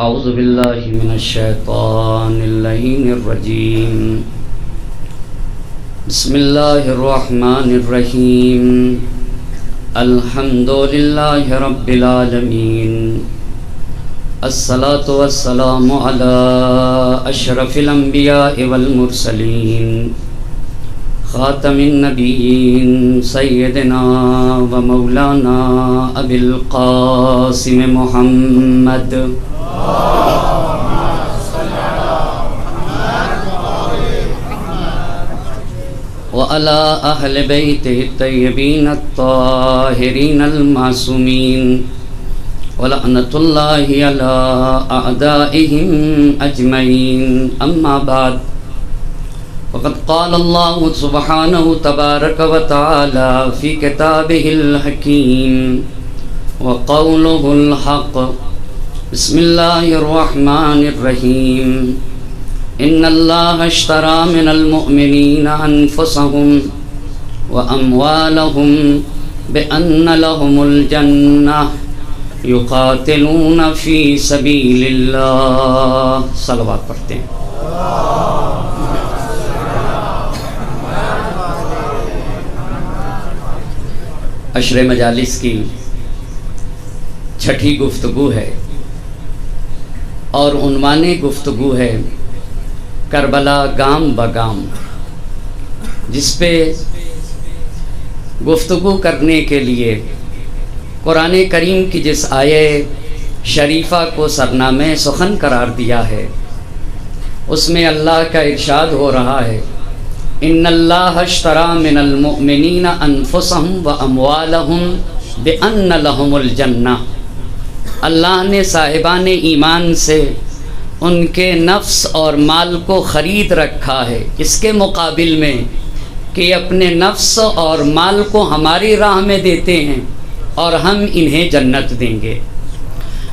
اعوذ باللہ من الشیطان اللعین الرجیم بسم اللہ الرحمن الرحیم الحمد للہ رب العالمین الصلاة والسلام علی اشرف الانبیاء والمرسلین خاتم النبیین سیدنا و مولانا ابی القاسم محمد وعلى أهل بيته الطيبين الطاهرين المعصومين ولعنة الله على أعدائهم أجمعين أما بعد فقد قال الله سبحانه تبارك وتعالى في كتابه الحكيم وقوله الحق بسم الله الرحمن الرحيم إن الله اشترى من المؤمنين أنفسهم وأموالهم بأن لهم الجنة يقاتلون في سبيل الله صلوات پڑھتے ہیں. عشر مجالس کی چھٹی گفتگو ہے اور عنوان گفتگو ہے کربلا گام بگام، جس پہ گفتگو کرنے کے لیے قرآن کریم کی جس آیے شریفہ کو سرنامہ سخن قرار دیا ہے، اس میں اللہ کا ارشاد ہو رہا ہے ان اللہ اشترى من المؤمنین انفسهم واموالهم بان لهم الجنہ. اللہ نے صاحبان ایمان سے ان کے نفس اور مال کو خرید رکھا ہے، اس کے مقابل میں کہ اپنے نفس اور مال کو ہماری راہ میں دیتے ہیں اور ہم انہیں جنت دیں گے.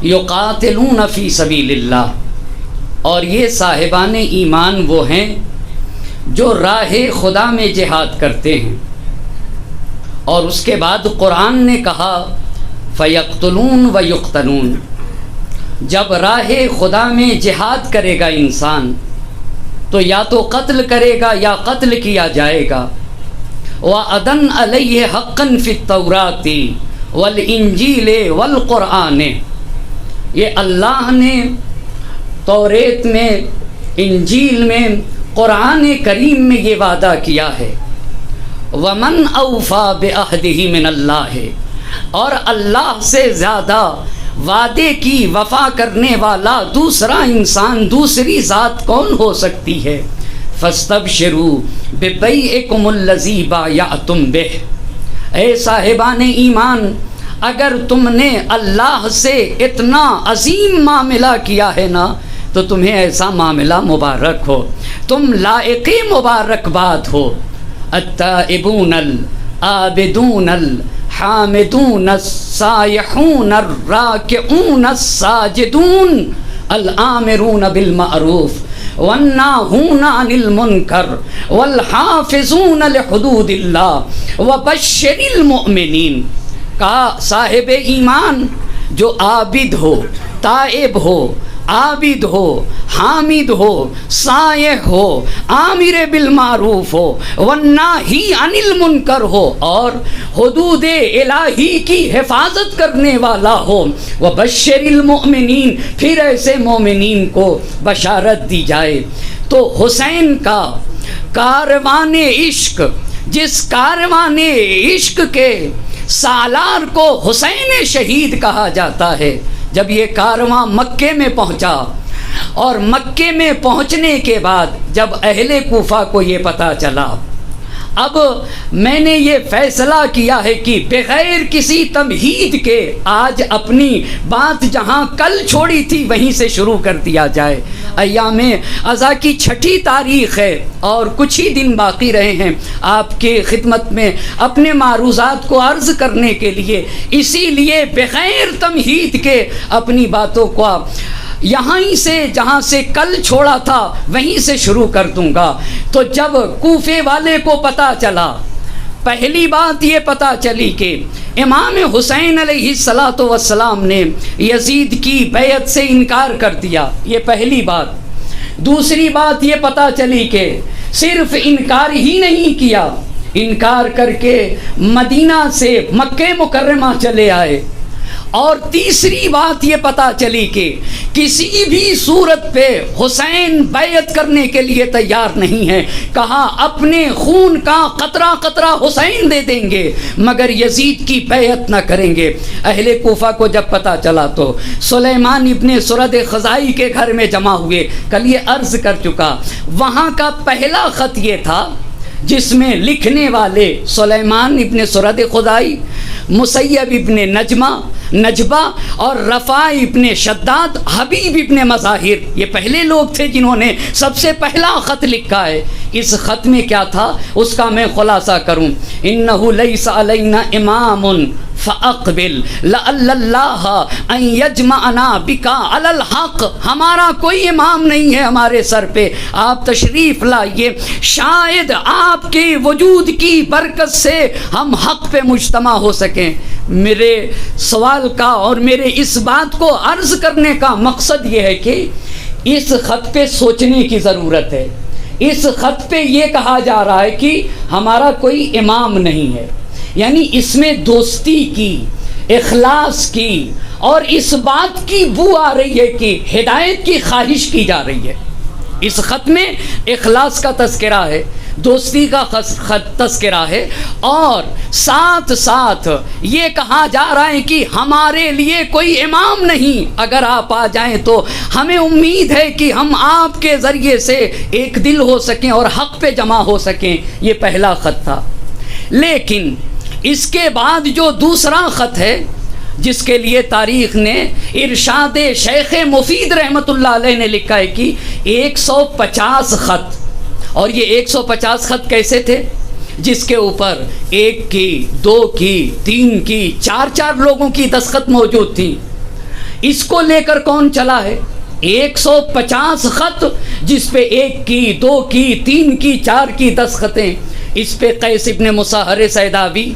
یقاتلون فی سبیل اللہ، اور یہ صاحبان ایمان وہ ہیں جو راہ خدا میں جہاد کرتے ہیں. اور اس کے بعد قرآن نے کہا فیقتلون و یقتلون، جب راہ خدا میں جہاد کرے گا انسان تو یا تو قتل کرے گا یا قتل کیا جائے گا. وَأَذَنْ عَلَيْهِ حَقًّا فِي التَّوْرَاةِ وَالْإِنْجِيلِ وَالْقُرْآنِ، یہ اللہ نے توریت میں، انجیل میں، قرآن کریم میں یہ وعدہ کیا ہے وَمَنْ أَوْفَى بِعَهْدِهِ مِنَ اللَّهِ، اور اللہ سے زیادہ وعدے کی وفا کرنے والا دوسرا انسان، دوسری ذات کون ہو سکتی ہے؟ فَاسْتَبْشِرُوا بِبَيْعِكُمُ الَّذِي بَایَعْتُمْ بِهِ، اے صاحبان ایمان، اگر تم نے اللہ سے اتنا عظیم معاملہ کیا ہے نا تو تمہیں ایسا معاملہ مبارک ہو، تم لائق مبارکباد ہو. التائبون العابدون الحامدون السائحون الراکعون الساجدون الآمرون بالمعروف والناہون عن المنکر والحافظون لحدود اللہ وبشر المؤمنین. کہا صاحب ایمان جو عابد ہو، تائب ہو، عابد ہو، حامد ہو، سائح ہو، آمر بالمعروف ہو، والناہی عن المنکر ہو، اور حدود الہی کی حفاظت کرنے والا ہو. وبشر المؤمنین، پھر ایسے مومنین کو بشارت دی جائے. تو حسین کا کاروان عشق، جس کاروان عشق کے سالار کو حسین شہید کہا جاتا ہے، جب یہ کارواں مکے میں پہنچا اور مکے میں پہنچنے کے بعد جب اہل کوفہ کو یہ پتہ چلا، اب میں نے یہ فیصلہ کیا ہے کہ بغیر کسی تمہید کے آج اپنی بات جہاں کل چھوڑی تھی وہیں سے شروع کر دیا جائے. ایام اضحیٰ کی چھٹی تاریخ ہے اور کچھ ہی دن باقی رہے ہیں آپ کے خدمت میں اپنے معروضات کو عرض کرنے کے لیے، اسی لیے بغیر تمہید کے اپنی باتوں کو یہاں ہی سے جہاں سے کل چھوڑا تھا وہیں سے شروع کر دوں گا. تو جب کوفے والے کو پتہ چلا پہلی بات یہ پتہ چلی کہ امام حسین علیہ الصلاۃ والسلام نے یزید کی بیعت سے انکار کر دیا، یہ پہلی بات۔ دوسری بات یہ پتہ چلی کہ صرف انکار ہی نہیں کیا، انکار کر کے مدینہ سے مکہ مکرمہ چلے آئے۔ اور تیسری بات یہ پتہ چلی کہ کسی بھی صورت پہ حسین بیعت کرنے کے لیے تیار نہیں ہے، کہا اپنے خون کا قطرہ قطرہ حسین دے دیں گے مگر یزید کی بیعت نہ کریں گے۔ اہل کوفہ کو جب پتہ چلا تو سلیمان ابن سرد خزائی کے گھر میں جمع ہوئے۔ کل یہ عرض کر چکا، وہاں کا پہلا خط یہ تھا جس میں لکھنے والے سلیمان ابن سرد خزائی، مسیب ابن نجبہ اور رفاع ابن شداد، حبیب ابن مظاہر، یہ پہلے لوگ تھے جنہوں نے سب سے پہلا خط لکھا ہے۔ اس خط میں کیا تھا اس کا میں خلاصہ کروں۔ انہ لیس علینا امام فاقبل لعل اللہ ان یجمعنا بک علی الحق، ہمارا کوئی امام نہیں ہے ہمارے سر پہ، آپ تشریف لائیے، شاید آپ کے وجود کی برکت سے ہم حق پہ مجتمع ہو سکیں۔ میرے سوال کا اور میرے اس بات کو عرض کرنے کا مقصد یہ ہے کہ اس خط پہ سوچنے کی ضرورت ہے۔ اس خط پہ یہ کہا جا رہا ہے کہ ہمارا کوئی امام نہیں ہے، یعنی اس میں دوستی کی، اخلاص کی اور اس بات کی بو آ رہی ہے کہ ہدایت کی خواہش کی جا رہی ہے۔ اس خط میں اخلاص کا تذکرہ ہے، دوستی کا تذکرہ ہے، اور ساتھ ساتھ یہ کہا جا رہا ہے کہ ہمارے لیے کوئی امام نہیں، اگر آپ آ جائیں تو ہمیں امید ہے کہ ہم آپ کے ذریعے سے ایک دل ہو سکیں اور حق پہ جمع ہو سکیں۔ یہ پہلا خط تھا۔ لیکن اس کے بعد جو دوسرا خط ہے جس کے لیے تاریخ نے ارشاد شیخ مفید رحمۃ اللہ علیہ نے لکھا ہے کہ 150 خط، اور یہ 150 خط کیسے تھے؟ جس کے اوپر 1 کی، 2 کی، 3 کی، 4 لوگوں کی دستخط موجود تھی۔ اس کو لے کر کون چلا ہے؟ 150 خط جس پہ 1 کی، 2 کی، 3 کی، 4 کی دستخطیں۔ اس پہ قیس ابن مصہر سیداوی،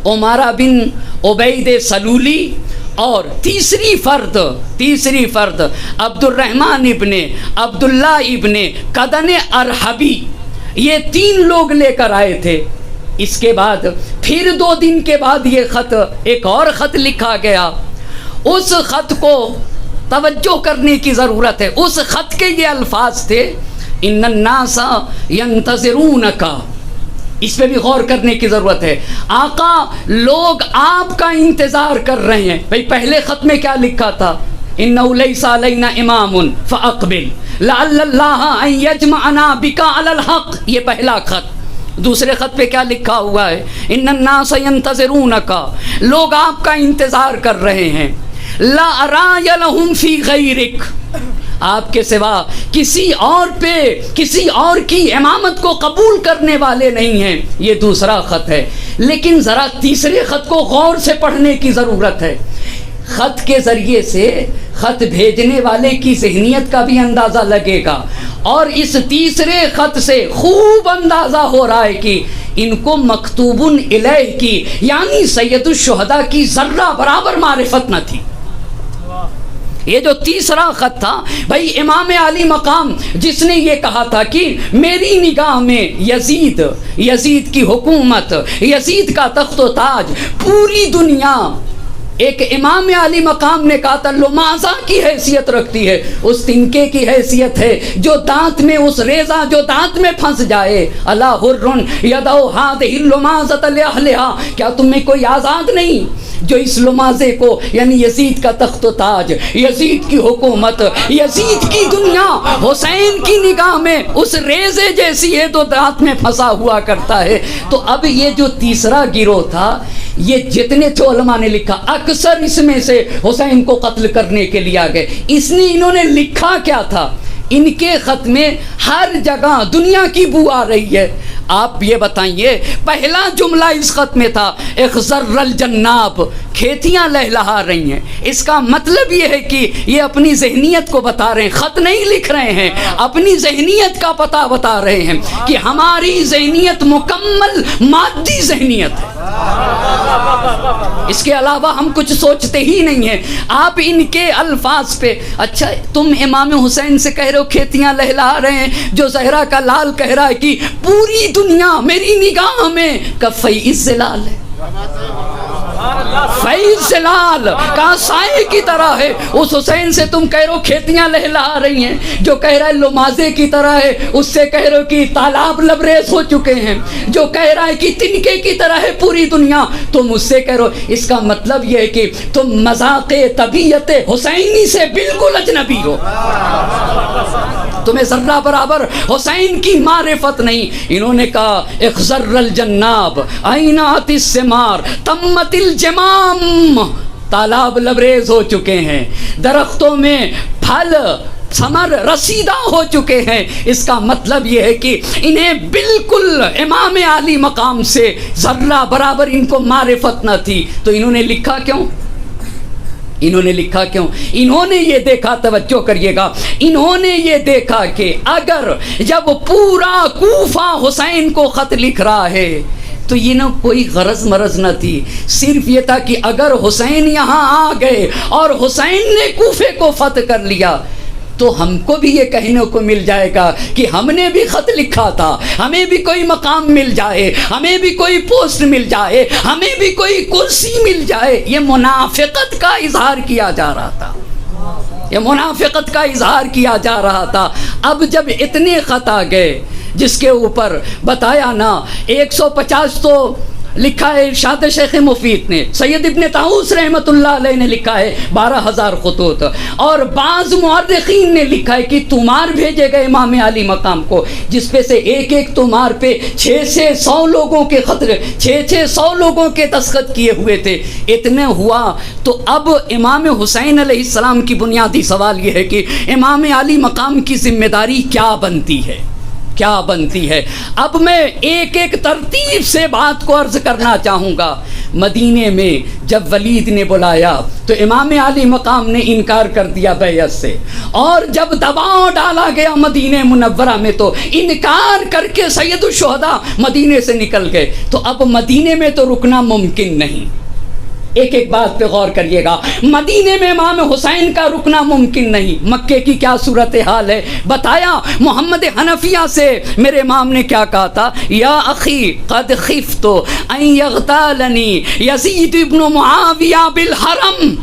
عمارہ بن عبید سلولی، اور تیسری فرد عبد الرحمن ابن عبداللہ ابن قدن ارحبی، یہ 3 لوگ لے کر آئے تھے۔ اس کے بعد پھر 2 دن کے بعد یہ خط، ایک اور خط لکھا گیا۔ اس خط کو توجہ کرنے کی ضرورت ہے۔ اس خط کے یہ الفاظ تھے، ان الناس ینتظرونک، اس پہ بھی غور کرنے کی ضرورت ہے۔ آقا لوگ آپ کا انتظار کر رہے ہیں۔ بھئی پہلے خط میں کیا لکھا تھا؟ اِنَّهُ لَيْسَ عَلَيْنَا إِمَامٌ فَأَقْبِلْ لَعَلَّ اللَّهَ أَن يَجْمَعَنَا بِكَ عَلَى الْحَقِّ، یہ پہلا خط۔ دوسرے خط پہ کیا لکھا ہوا ہے؟ اِنَّ النَّاسَ يَنْتَظِرُونَكَ، لوگ آپ کا انتظار کر رہے ہیں۔ لَا أَرَايَ لَهُمْ فِي غَيْرِكَ، آپ کے سوا کسی اور پہ، کسی اور کی امامت کو قبول کرنے والے نہیں ہیں۔ یہ دوسرا خط ہے۔ لیکن ذرا تیسرے خط کو غور سے پڑھنے کی ضرورت ہے۔ خط کے ذریعے سے خط بھیجنے والے کی ذہنیت کا بھی اندازہ لگے گا، اور اس تیسرے خط سے خوب اندازہ ہو رہا ہے کہ ان کو مکتوب الیہ کی، یعنی سید الشہداء کی ذرہ برابر معرفت نہ تھی۔ یہ جو تیسرا خط تھا، بھائی امام علی مقام جس نے یہ کہا تھا کہ میری نگاہ میں یزید کی حکومت، یزید کا تخت و تاج پوری دنیا، ایک امام علی مقام نے کہا تھا لمازہ کی حیثیت رکھتی ہے، اس تنکے کی حیثیت ہے جو دانت میں، اس ریزہ جو دانت میں پھنس جائے۔ الا حر یدعو ہذہ اللمازۃ لاہلھا، کیا تم میں کوئی آزاد نہیں جو اس لمازے کو، یعنی یزید کا تخت و تاج، یزید کی حکومت، یزید کی دنیا حسین کی نگاہ میں اس ریزے جیسی ہے تو دانت میں پھنسا ہوا کرتا ہے۔ تو اب یہ جو تیسرا گروہ تھا، یہ جتنے تھے علماء نے لکھا اکثر اس میں سے حسین کو قتل کرنے کے لیے آ گئے۔ انہوں نے لکھا کیا تھا؟ ان کے خط میں ہر جگہ دنیا کی بو آ رہی ہے۔ آپ یہ بتائیے، پہلا جملہ اس خط میں تھا اخضر الجناب، کھیتیاں لہلہا رہی ہیں، اس کا مطلب یہ ہے کہ یہ اپنی ذہنیت کو بتا رہے ہیں، خط نہیں لکھ رہے ہیں، اپنی ذہنیت کا پتہ بتا رہے ہیں کہ ہماری ذہنیت مکمل مادی ذہنیت ہے، اس کے علاوہ ہم کچھ سوچتے ہی نہیں ہیں۔ آپ ان کے الفاظ پہ، اچھا تم امام حسین سے کہہ رہے ہو کھیتیاں لہلا رہے ہیں، جو زہرا کا لال کہہ رہا ہے کہ پوری دنیا میری نگاہ میں کفی الظلال ہے، فیض زلال کا سائے کی طرح ہے۔ اس حسین سے تم کہہ رہے ہو کھیتیاں لہلا رہی ہیں، جو کہہ رہا ہے لمازے کی طرح ہے، اس سے کہہ رہے ہو کہ تالاب لبریز ہو چکے ہیں، جو کہہ رہا ہے کہ تنکے کی طرح ہے پوری دنیا، تم اس سے کہہ رہے ہو۔ اس کا مطلب یہ ہے کہ تم مذاق طبیعت حسینی سے بالکل اجنبی ہو، تمہیں ذرہ برابر حسین کی معرفت نہیں۔ انہوں نے کہا اخضر الجناب عینات الثمار تمت الجمام، تالاب لبریز ہو چکے ہیں، درختوں میں پھل ثمر رسیدہ ہو چکے ہیں۔ اس کا مطلب یہ ہے کہ انہیں بالکل امام عالی مقام سے ذرہ برابر ان کو معرفت نہ تھی، تو انہوں نے لکھا کیوں؟ انہوں نے لکھا کیوں؟ انہوں نے یہ دیکھا، توجہ کریے گا، انہوں نے یہ دیکھا کہ اگر جب پورا کوفہ حسین کو خط لکھ رہا ہے تو یہ نہ کوئی غرض مرض نہ تھی، صرف یہ تھا کہ اگر حسین یہاں آ گئے اور حسین نے کوفے کو فتح کر لیا تو ہم کو بھی یہ کہنے کو مل جائے گا کہ ہم نے بھی خط لکھا تھا، ہمیں بھی کوئی مقام مل جائے، ہمیں بھی کوئی پوسٹ مل جائے، ہمیں بھی کوئی کرسی مل جائے۔ یہ منافقت کا اظہار کیا جا رہا تھا، یہ منافقت کا اظہار کیا جا رہا تھا۔ اب جب اتنے خط آ گئے جس کے اوپر بتایا نا 150 تو لکھا ہے ارشاد شیخ مفید نے، سید ابن طاؤس رحمۃ اللہ علیہ نے لکھا ہے 12,000 خطوط، اور بعض مورخین نے لکھا ہے کہ تمہار بھیجے گئے امام علی مقام کو، جس پہ سے ایک ایک تمہار پہ 600 لوگوں کے خط، 600 لوگوں کے دستخط کیے ہوئے تھے۔ اتنے ہوا تو اب امام حسین علیہ السلام کی بنیادی سوال یہ ہے کہ امام علی مقام کی ذمہ داری کیا بنتی ہے، کیا بنتی ہے؟ اب میں ایک ایک ترتیب سے بات کو عرض کرنا چاہوں گا۔ مدینے میں جب ولید نے بلایا تو امام علی مقام نے انکار کر دیا بیعت سے، اور جب دباؤ ڈالا گیا مدینہ منورہ میں تو انکار کر کے سید الشہداء مدینے سے نکل گئے۔ تو اب مدینے میں تو رکنا ممکن نہیں، ایک ایک بات پہ غور کریے گا، مدینے میں امام حسین کا رکنا ممکن نہیں۔ مکے کی کیا صورتحال ہے بتایا، محمد حنفیہ سے میرے امام نے کیا کہا تھا، یا اخی قد خفت ان یغتالنی یزید ابن معاویہ بالحرم،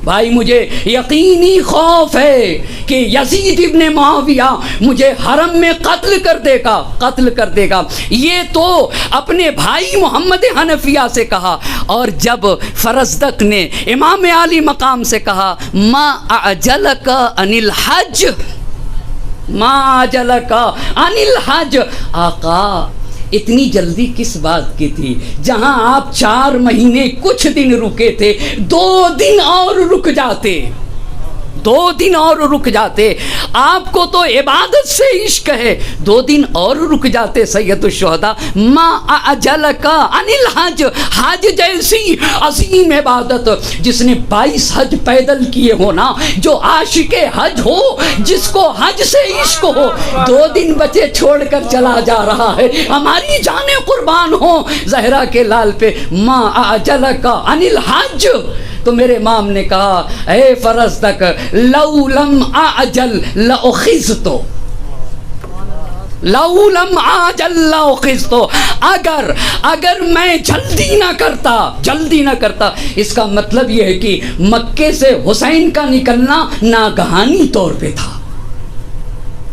بھائی مجھے یقینی خوف ہے کہ یزید ابن معاویہ مجھے حرم میں قتل کر دے گا۔ یہ تو اپنے بھائی محمد حنفیہ سے کہا، اور جب فرزدق نے امام علی مقام سے کہا ما اعجلک عن الحج، ما اعجلک عن الحج، آقا اتنی جلدی کس بات کی تھی؟ جہاں آپ 4 مہینے کچھ دن رکے تھے، 2 دن اور رک جاتے، 2 دن اور رک جاتے۔ آپ کو تو عبادت سے عشق ہے، 2 دن اور رک جاتے سید الشہداء۔ ما اعجلک عن الحج، حج جیسی عظیم عبادت، جس نے 22 حج پیدل کیے ہونا، جو عاشق حج ہو، جس کو حج سے عشق ہو، 2 دن بچے چھوڑ کر چلا جا رہا ہے۔ ہماری جانیں قربان ہوں زہرا کے لال پہ، ما اعجلک عن الحج۔ تو میرے امام نے کہا اے فرزدق لو لم اعجل لاخذت، لو لم اعجل لاخذت، اگر میں جلدی نہ کرتا، اس کا مطلب یہ ہے کہ مکے سے حسین کا نکلنا ناگہانی طور پہ تھا،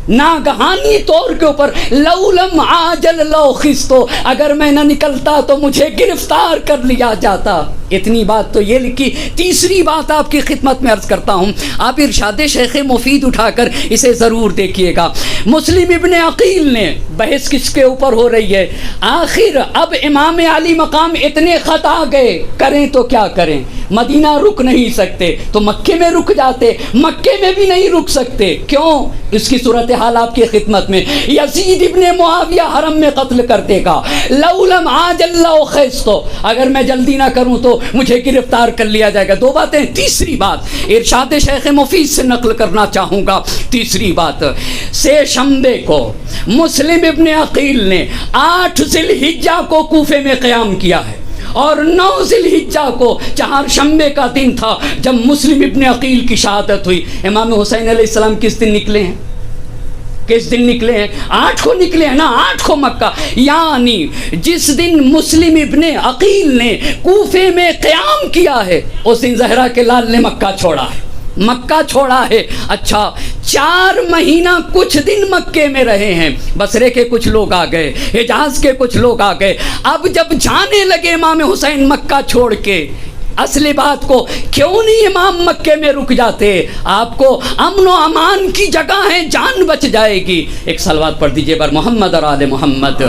ناگہانی طور کے اوپر، لو لم عاجل لاخذت، اگر میں نہ نکلتا تو مجھے گرفتار کر لیا جاتا۔ اتنی بات تو یہ لکھی۔ تیسری بات آپ کی خدمت میں عرض کرتا ہوں، آپ ارشاد شیخ مفید اٹھا کر اسے ضرور دیکھیے گا۔ مسلم ابن عقیل نے، بحث کس کے اوپر ہو رہی ہے، آخر اب امام علی مقام اتنے خط آ گئے، کریں تو کیا کریں؟ مدینہ رک نہیں سکتے تو مکے میں رک جاتے، مکے میں بھی نہیں رک سکتے، کیوں؟ اس کی صورتحال آپ کی خدمت میں، یزید ابن معاویہ حرم میں قتل کر دے گا، لو لم عاجل لاخذت، اگر میں جلدی نہ کروں تو مجھے گرفتار کر لیا جائے گا. 2 باتیں. تیسری بات ارشاد شیخ مفید سے نقل کرنا چاہوں گا. تیسری بات، سے شنبے کو مسلم ابن عقیل نے 8 ذی الحجہ کو کوفے میں قیام کیا ہے، اور 9 ذی الحجہ کو چہارشنبے کا دن تھا جب مسلم ابن عقیل کی شہادت ہوئی. امام حسین علیہ السلام کس دن نکلے ہیں؟ کس دن نکلے ہیں؟ 8 کو نکلے ہیں نا، 8 کو مکہ. یعنی جس دن مسلم ابن عقیل نے کوفے میں قیام کیا ہے اس دن زہرا کے لال نے مکہ چھوڑا ہے. مکہ چھوڑا ہے. اچھا 4 مہینہ کچھ دن مکے میں رہے ہیں. بصرے کے کچھ لوگ آ گئے، حجاز کے کچھ لوگ آ گئے. اب جب جانے لگے امام حسین مکہ چھوڑ کے، اصلی بات کو کیوں نہیں امام مکے میں رک جاتے؟ آپ کو امن و امان کی جگہ ہے، جان بچ جائے گی. ایک صلوات پڑھ دیجئے بر محمد اور آل محمد.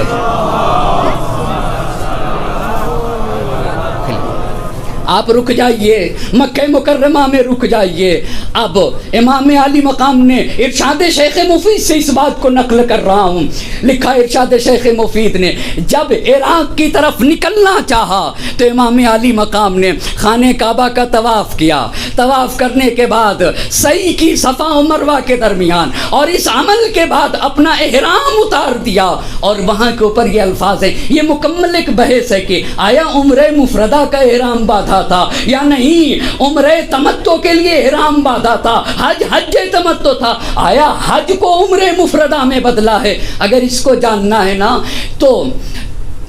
آپ رک جائیے، مکہ مکرمہ میں رک جائیے. اب امام علی مقام نے ارشاد شیخ مفید سے اس بات کو نقل کر رہا ہوں. لکھا ارشاد شیخ مفید نے جب عراق کی طرف نکلنا چاہا تو امام علی مقام نے خانہ کعبہ کا طواف کیا. طواف کرنے کے بعد سعی کی صفا و مروہ کے درمیان، اور اس عمل کے بعد اپنا احرام اتار دیا. اور وہاں کے اوپر یہ الفاظ ہیں، یہ مکمل ایک بحث ہے کہ آیا عمرہ مفردہ کا احرام باندھا تھا یا نہیں، عمرہ تمتع کے لیے احرام باندھا تھا، حج تمتع تھا، آیا حج کو عمرہ مفردہ میں بدلا ہے؟ اگر اس کو جاننا ہے نا تو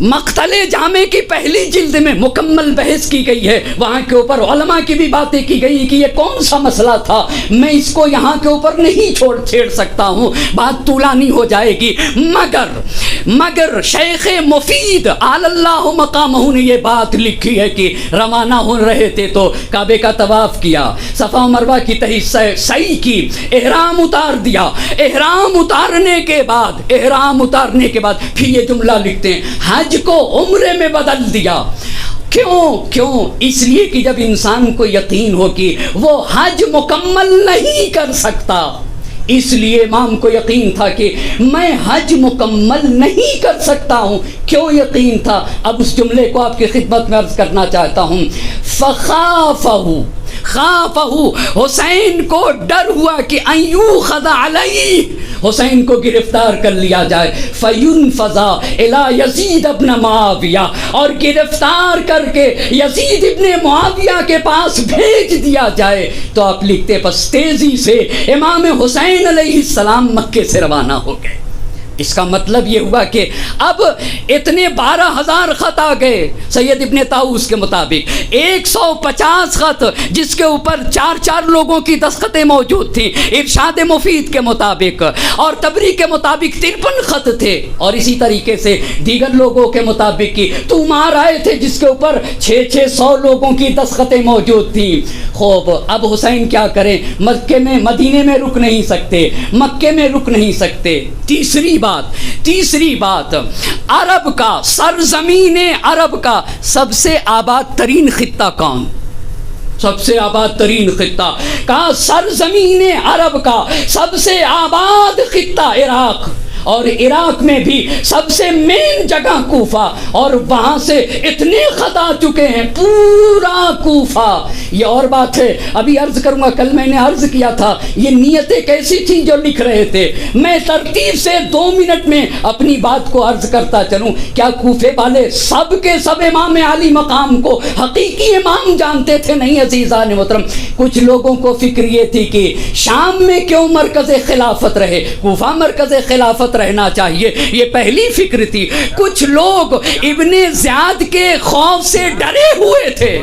مقتل جامع کی پہلی جلد میں مکمل بحث کی گئی ہے. وہاں کے اوپر علماء کی بھی باتیں کی گئی کہ یہ کون سا مسئلہ تھا. میں اس کو یہاں کے اوپر نہیں چھیڑ سکتا ہوں، بات طولانی ہو جائے گی. مگر شیخ مفید علی اللہ مقامہ نے یہ بات لکھی ہے کہ روانہ ہو رہے تھے تو کعبے کا طواف کیا، صفا و مروہ کی تہی سعی کی، احرام اتار دیا. احرام اتارنے کے بعد پھر یہ جملہ لکھتے ہیں، حج کو عمرے میں بدل دیا. کیوں؟ اس لیے کہ جب انسان کو یقین ہو کہ وہ حج مکمل نہیں کر سکتا، اس لیے امام کو یقین تھا کہ میں حج مکمل نہیں کر سکتا ہوں. کیوں یقین تھا؟ اب اس جملے کو آپ کی خدمت میں عرض کرنا چاہتا ہوں. خافہو حسین کو ڈر ہوا کہ ان یوخذ علیہ، حسین کو گرفتار کر لیا جائے. فینفذ الی یزید ابن معاویہ، اور گرفتار کر کے یزید ابن معاویہ کے پاس بھیج دیا جائے. تو آپ لکھتے بس تیزی سے امام حسین علیہ السلام مکے سے روانہ ہو گئے. اس کا مطلب یہ ہوا کہ اب اتنے 12,000 خط آ گئے. سید ابن طاؤس کے مطابق 150 خط جس کے اوپر 4 لوگوں کی دستخطیں موجود تھیں ارشاد مفید کے مطابق، اور تبری کے مطابق 53 خط تھے، اور اسی طریقے سے دیگر لوگوں کے مطابق کی تمہار آئے تھے جس کے اوپر 600 لوگوں کی دستخطیں موجود تھیں. خوب اب حسین کیا کریں؟ مدینے میں رک نہیں سکتے، مکے میں رک نہیں سکتے. تیسری بات عرب کا، سرزمین عرب کا سب سے آباد ترین خطہ کون؟ سب سے آباد ترین خطہ کا سرزمین عرب کا سب سے آباد خطہ عراق، اور عراق میں بھی سب سے مین جگہ کوفہ، اور وہاں سے اتنے خط آ چکے ہیں پورا کوفہ. یہ اور بات ہے، ابھی عرض کروں گا. کل میں نے عرض کیا تھا یہ نیتیں کیسی تھیں جو لکھ رہے تھے. میں ترتیب سے 2 منٹ میں اپنی بات کو عرض کرتا چلوں. کیا کوفے والے سب کے سب امام علی مقام کو حقیقی امام جانتے تھے؟ نہیں عزیزان محترم. کچھ لوگوں کو فکر یہ تھی کہ شام میں کیوں مرکز خلافت رہے، کوفہ مرکز خلافت رہنا چاہیے، یہ پہلی فکر تھی. کچھ لوگ ابن زیاد کے خوف سے ڈرے ہوئے تھے.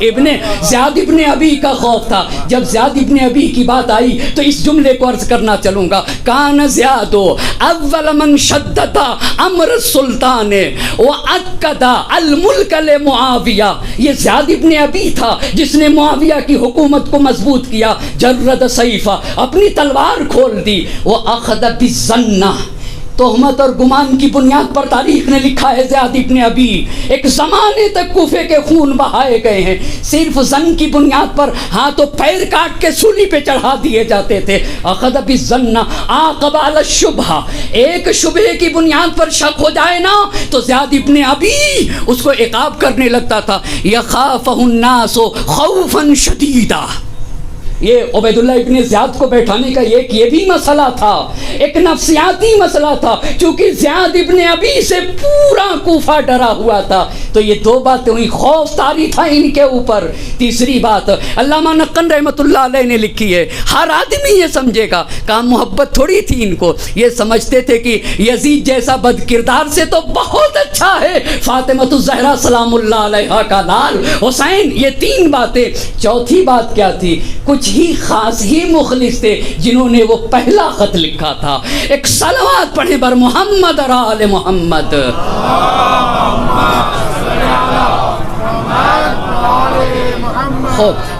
زیاد ابن ابی کا خوف تھا. جب زیاد ابن ابی کی بات آئی تو اس جملے کو عرض کرنا چلوں گا. کان زیاد اول من شدد امر السلطان واکد الملک لمعاویہ. یہ زیاد ابن ابی تھا جس نے معاویہ کی حکومت کو مضبوط کیا. جرد سیفہ، اپنی تلوار کھول دی. واخذ بالظنہ، تہمت اور گمان کی بنیاد پر تاریخ نے لکھا ہے زیاد ابن ابی ایک زمانے تک کوفے کے خون بہائے گئے ہیں، صرف زن کی بنیاد پر ہاتھ و پیر کاٹ کے سولی پہ چڑھا دیے جاتے تھے۔ اخذ بالظن عاقب علی الشبہ، ایک شبہ کی بنیاد پر شک ہو جائے نا تو زیاد ابن ابی اس کو عقاب کرنے لگتا تھا۔ یخافہ الناس خوفا شدیدا، یہ عبید اللہ ابن زیاد کو بیٹھانے کا یہ بھی مسئلہ تھا، ایک نفسیاتی مسئلہ تھا، چونکہ زیاد ابن ابی سے پورا کوفہ ڈرا ہوا تھا۔ تو یہ دو باتیں ہوئی، خوف طاری تھا ان کے اوپر۔ تیسری بات علامہ نقن رحمۃ اللہ علیہ نے لکھی ہے، ہر آدمی یہ سمجھے گا، کہاں محبت تھوڑی تھی ان کو، یہ سمجھتے تھے کہ یزید جیسا بد کردار سے تو بہت اچھا ہے فاطمۃ الزہرا سلام اللہ علیہا کا لال حسین۔ یہ تین باتیں۔ چوتھی بات کیا تھی؟ کچھ ہی خاص ہی مخلص تھے جنہوں نے وہ پہلا خط لکھا تھا، ایک صلوات پڑھیں بر محمد اور آل محمد۔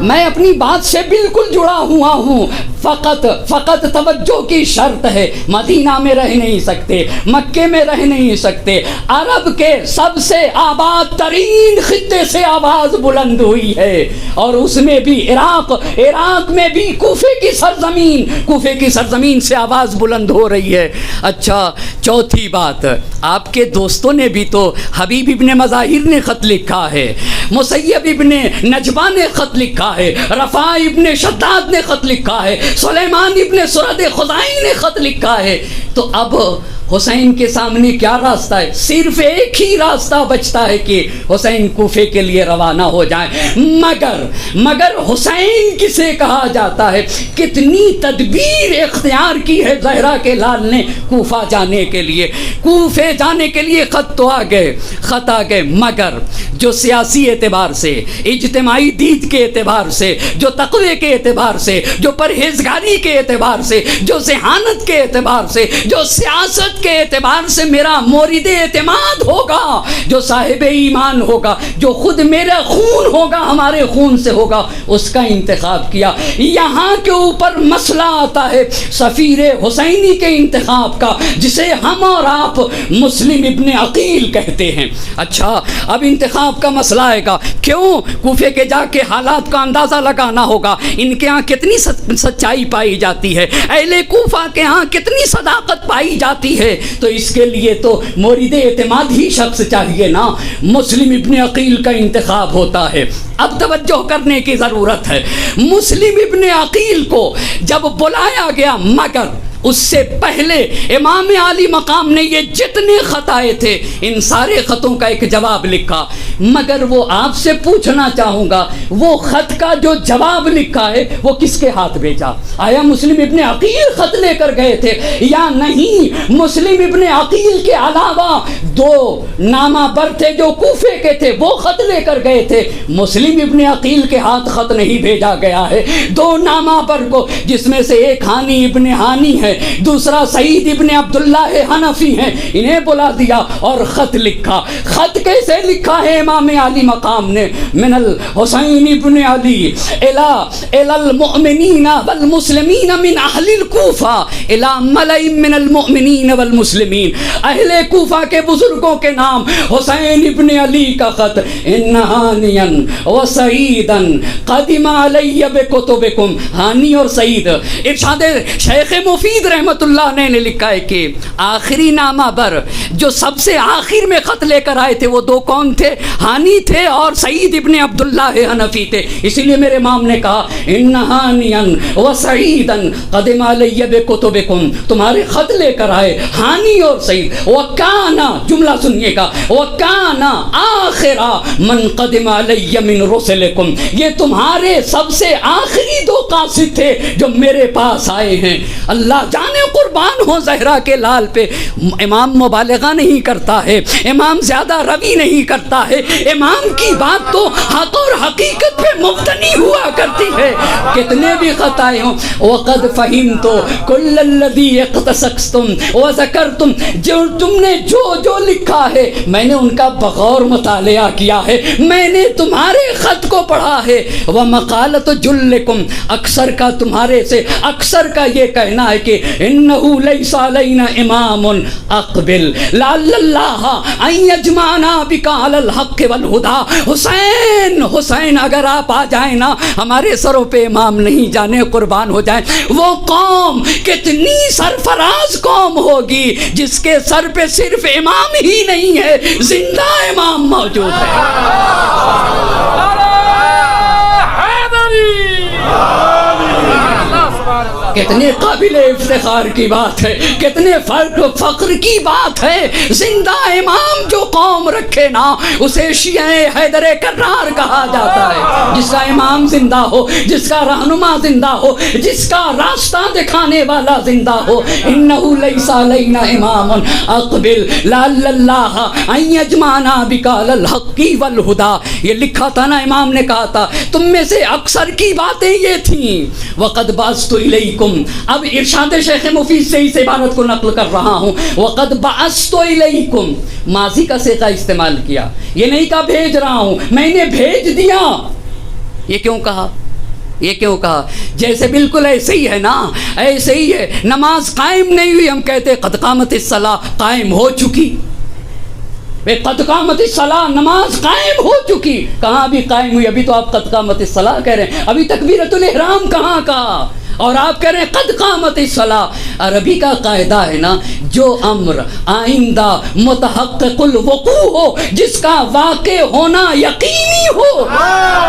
میں اپنی بات سے بالکل جڑا ہوا ہوں، فقط توجہ کی شرط ہے، مدینہ میں رہ نہیں سکتے، مکے میں رہ نہیں سکتے، عرب کے سب سے آباد ترین خطے سے آواز بلند ہوئی ہے، اور اس میں بھی عراق میں بھی کوفے کی سرزمین سے آواز بلند ہو رہی ہے۔ اچھا، چوتھی بات، آپ کے دوستوں نے بھی تو حبیب ابن مظاہر نے خط لکھا ہے، مسیب ابن نجبہ نے خط لکھا ہے، رفاع ابن شداد نے خط لکھا ہے، سلیمان ابن سرد خزائی نے خط لکھا ہے۔ تو اب حسین کے سامنے کیا راستہ ہے؟ صرف ایک ہی راستہ بچتا ہے کہ حسین کوفے کے لیے روانہ ہو جائیں۔ مگر حسین کسے کہا جاتا ہے؟ کتنی تدبیر اختیار کی ہے زہرا کے لال نے کوفہ جانے کے لیے۔ کوفے جانے کے لیے خط آ گئے، مگر جو سیاسی اعتبار سے، اجتماعی دید کے اعتبار سے، جو تقوی کے اعتبار سے، جو پرہیزگاری کے اعتبار سے، جو ذہانت کے اعتبار سے، جو سیاست کے اعتبار سے میرا مورد اعتماد ہوگا، جو صاحب ایمان ہوگا، جو خود میرا خون ہوگا، ہمارے خون سے ہوگا، اس کا انتخاب کیا۔ یہاں کے اوپر مسئلہ آتا ہے سفیر حسینی کے انتخاب کا، جسے ہم اور آپ مسلم ابن عقیل کہتے ہیں۔ اچھا، اب انتخاب کا مسئلہ آئے گا، کیوں؟ کوفے کے جا کے حالات کا اندازہ لگانا ہوگا، ان کے ہاں کتنی سچائی پائی جاتی ہے، اہل کوفہ کے ہاں کتنی صداقت پائی جاتی ہے۔ تو اس کے لیے تو مورد اعتماد ہی شخص چاہیے نا۔ مسلم ابن عقیل کا انتخاب ہوتا ہے۔ اب توجہ کرنے کی ضرورت ہے، مسلم ابن عقیل کو جب بلایا گیا، مگر اس سے پہلے امام عالی مقام نے یہ جتنے خط آئے تھے ان سارے خطوں کا ایک جواب لکھا۔ مگر وہ آپ سے پوچھنا چاہوں گا، وہ خط کا جو جواب لکھا ہے وہ کس کے ہاتھ بھیجا؟ آیا مسلم ابن عقیل خط لے کر گئے تھے یا نہیں؟ مسلم ابن عقیل کے علاوہ دو نامہ بر تھے جو کوفے کے تھے، وہ خط لے کر گئے تھے۔ مسلم ابن عقیل کے ہاتھ خط نہیں بھیجا گیا ہے۔ دو نامہ بر کو، جس میں سے ایک ہانی ابن ہانی ہے، دوسرا سعید ابن عبداللہ حنفی ہیں، انہیں بلا دیا اور خط لکھا۔ خط کیسے لکھا ہے امام علی مقام نے؟ من الحسین ابن علی الى المؤمنین والمسلمین من اہل الکوفہ الى ملئ من المؤمنین والمسلمین، اہل کوفہ کے بزرگوں کے نام حسین ابن علی کا خط، ان ہانیا وسعیدا قدم علی بکتبکم۔ ہانی اور سعید، ارشاد شیخ مفید رحمت اللہ نے لکھا ہے کہ آخری نامہ بر جو سب سے آخر میں خط لے کر آئے تھے وہ دو کون تھے؟ ہانی تھے اور سعید ابن عبداللہ حنفی تھے۔ اسی لیے میرے امام نے کہا ان ہانیا وسعیدا قدم علی بکتبکم، تمہارے خط لے کر آئے ہانی اور سعید، وکانا، جملہ سنیے گا، وکانا آخر من قدم علی من رسلکم، یہ تمہارے سب سے آخری دو قاصد تھے جو میرے پاس آئے ہیں۔ اللہ جانے قربان ہو زہرا کے لال پہ، امام مبالغہ نہیں کرتا ہے، امام زیادہ روی نہیں کرتا ہے، امام کی بات تو حق اور حقیقت پہ مبتنی ہوا کرتی ہے۔ کتنے بھی خط آئے ہوں، وقد فہمت کل الذی اقتسقتم وذکرتم، جو تم نے جو لکھا ہے میں نے ان کا بغور مطالعہ کیا ہے، میں نے تمہارے خط کو پڑھا ہے۔ ومقالۃ جلکم، اکثر کا تمہارے سے، اکثر کا یہ کہنا ہے کہ انہو لیس علینا امام اقبل لعل اللہ ان یجمعنا بک علی الحق والہدی. حسین حسین اگر آپ آ جائیں نا ہمارے سروں پہ امام نہیں جانے قربان ہو جائیں. وہ قوم کتنی سرفراز قوم ہوگی جس کے سر پہ صرف امام ہی نہیں ہے، زندہ امام موجود ہے. کتنے قابل افتخار کی بات ہے، کتنے فرق و فخر کی بات ہے. زندہ امام جو قوم رکھے نا اسے شیعہ حیدر کرار کہا جاتا ہے. جس کا امام زندہ ہو، جس کا رہنما زندہ ہو، جس کا راستہ دکھانے والا زندہ ہو. انہو لیس علینا امام اقبل لعل اللہ ان یجمعنا بک علی الحق والہدی. یہ لکھا تھا نا، امام نے کہا تھا. تم میں سے اکثر کی باتیں یہ تھیں. وقد بعثت الیکم، اب ارشاد شیخ مفید سے اس عبارت کو نقل کر رہا ہوں. وقد بعثت الیکم، ماضی کا صیغہ استعمال کیا. یہ نہیں کہا بھیج رہا ہوں، میں نے بھیج دیا. یہ کیوں کہا؟ یہ کیوں کہا؟ جیسے بالکل ایسے ہی ہے نا، ایسے ہی ہے. نماز قائم نہیں ہوئی، ہم کہتے قد قامت الصلاۃ، قائم ہو چکی. قد قامت الصلاۃ، نماز قائم ہو چکی. کہاں بھی قائم ہوئی؟ ابھی تو آپ قد قامت الصلاۃ کہہ رہے ہیں. ابھی تکبیرۃ الاحرام کہاں کہا اور آپ کہہ رہے ہیں قد قامت الصلاۃ. عربی کا قاعدہ ہے نا، جو امر آئندہ متحقق الوقوع ہو، جس کا واقع ہونا یقینی ہو،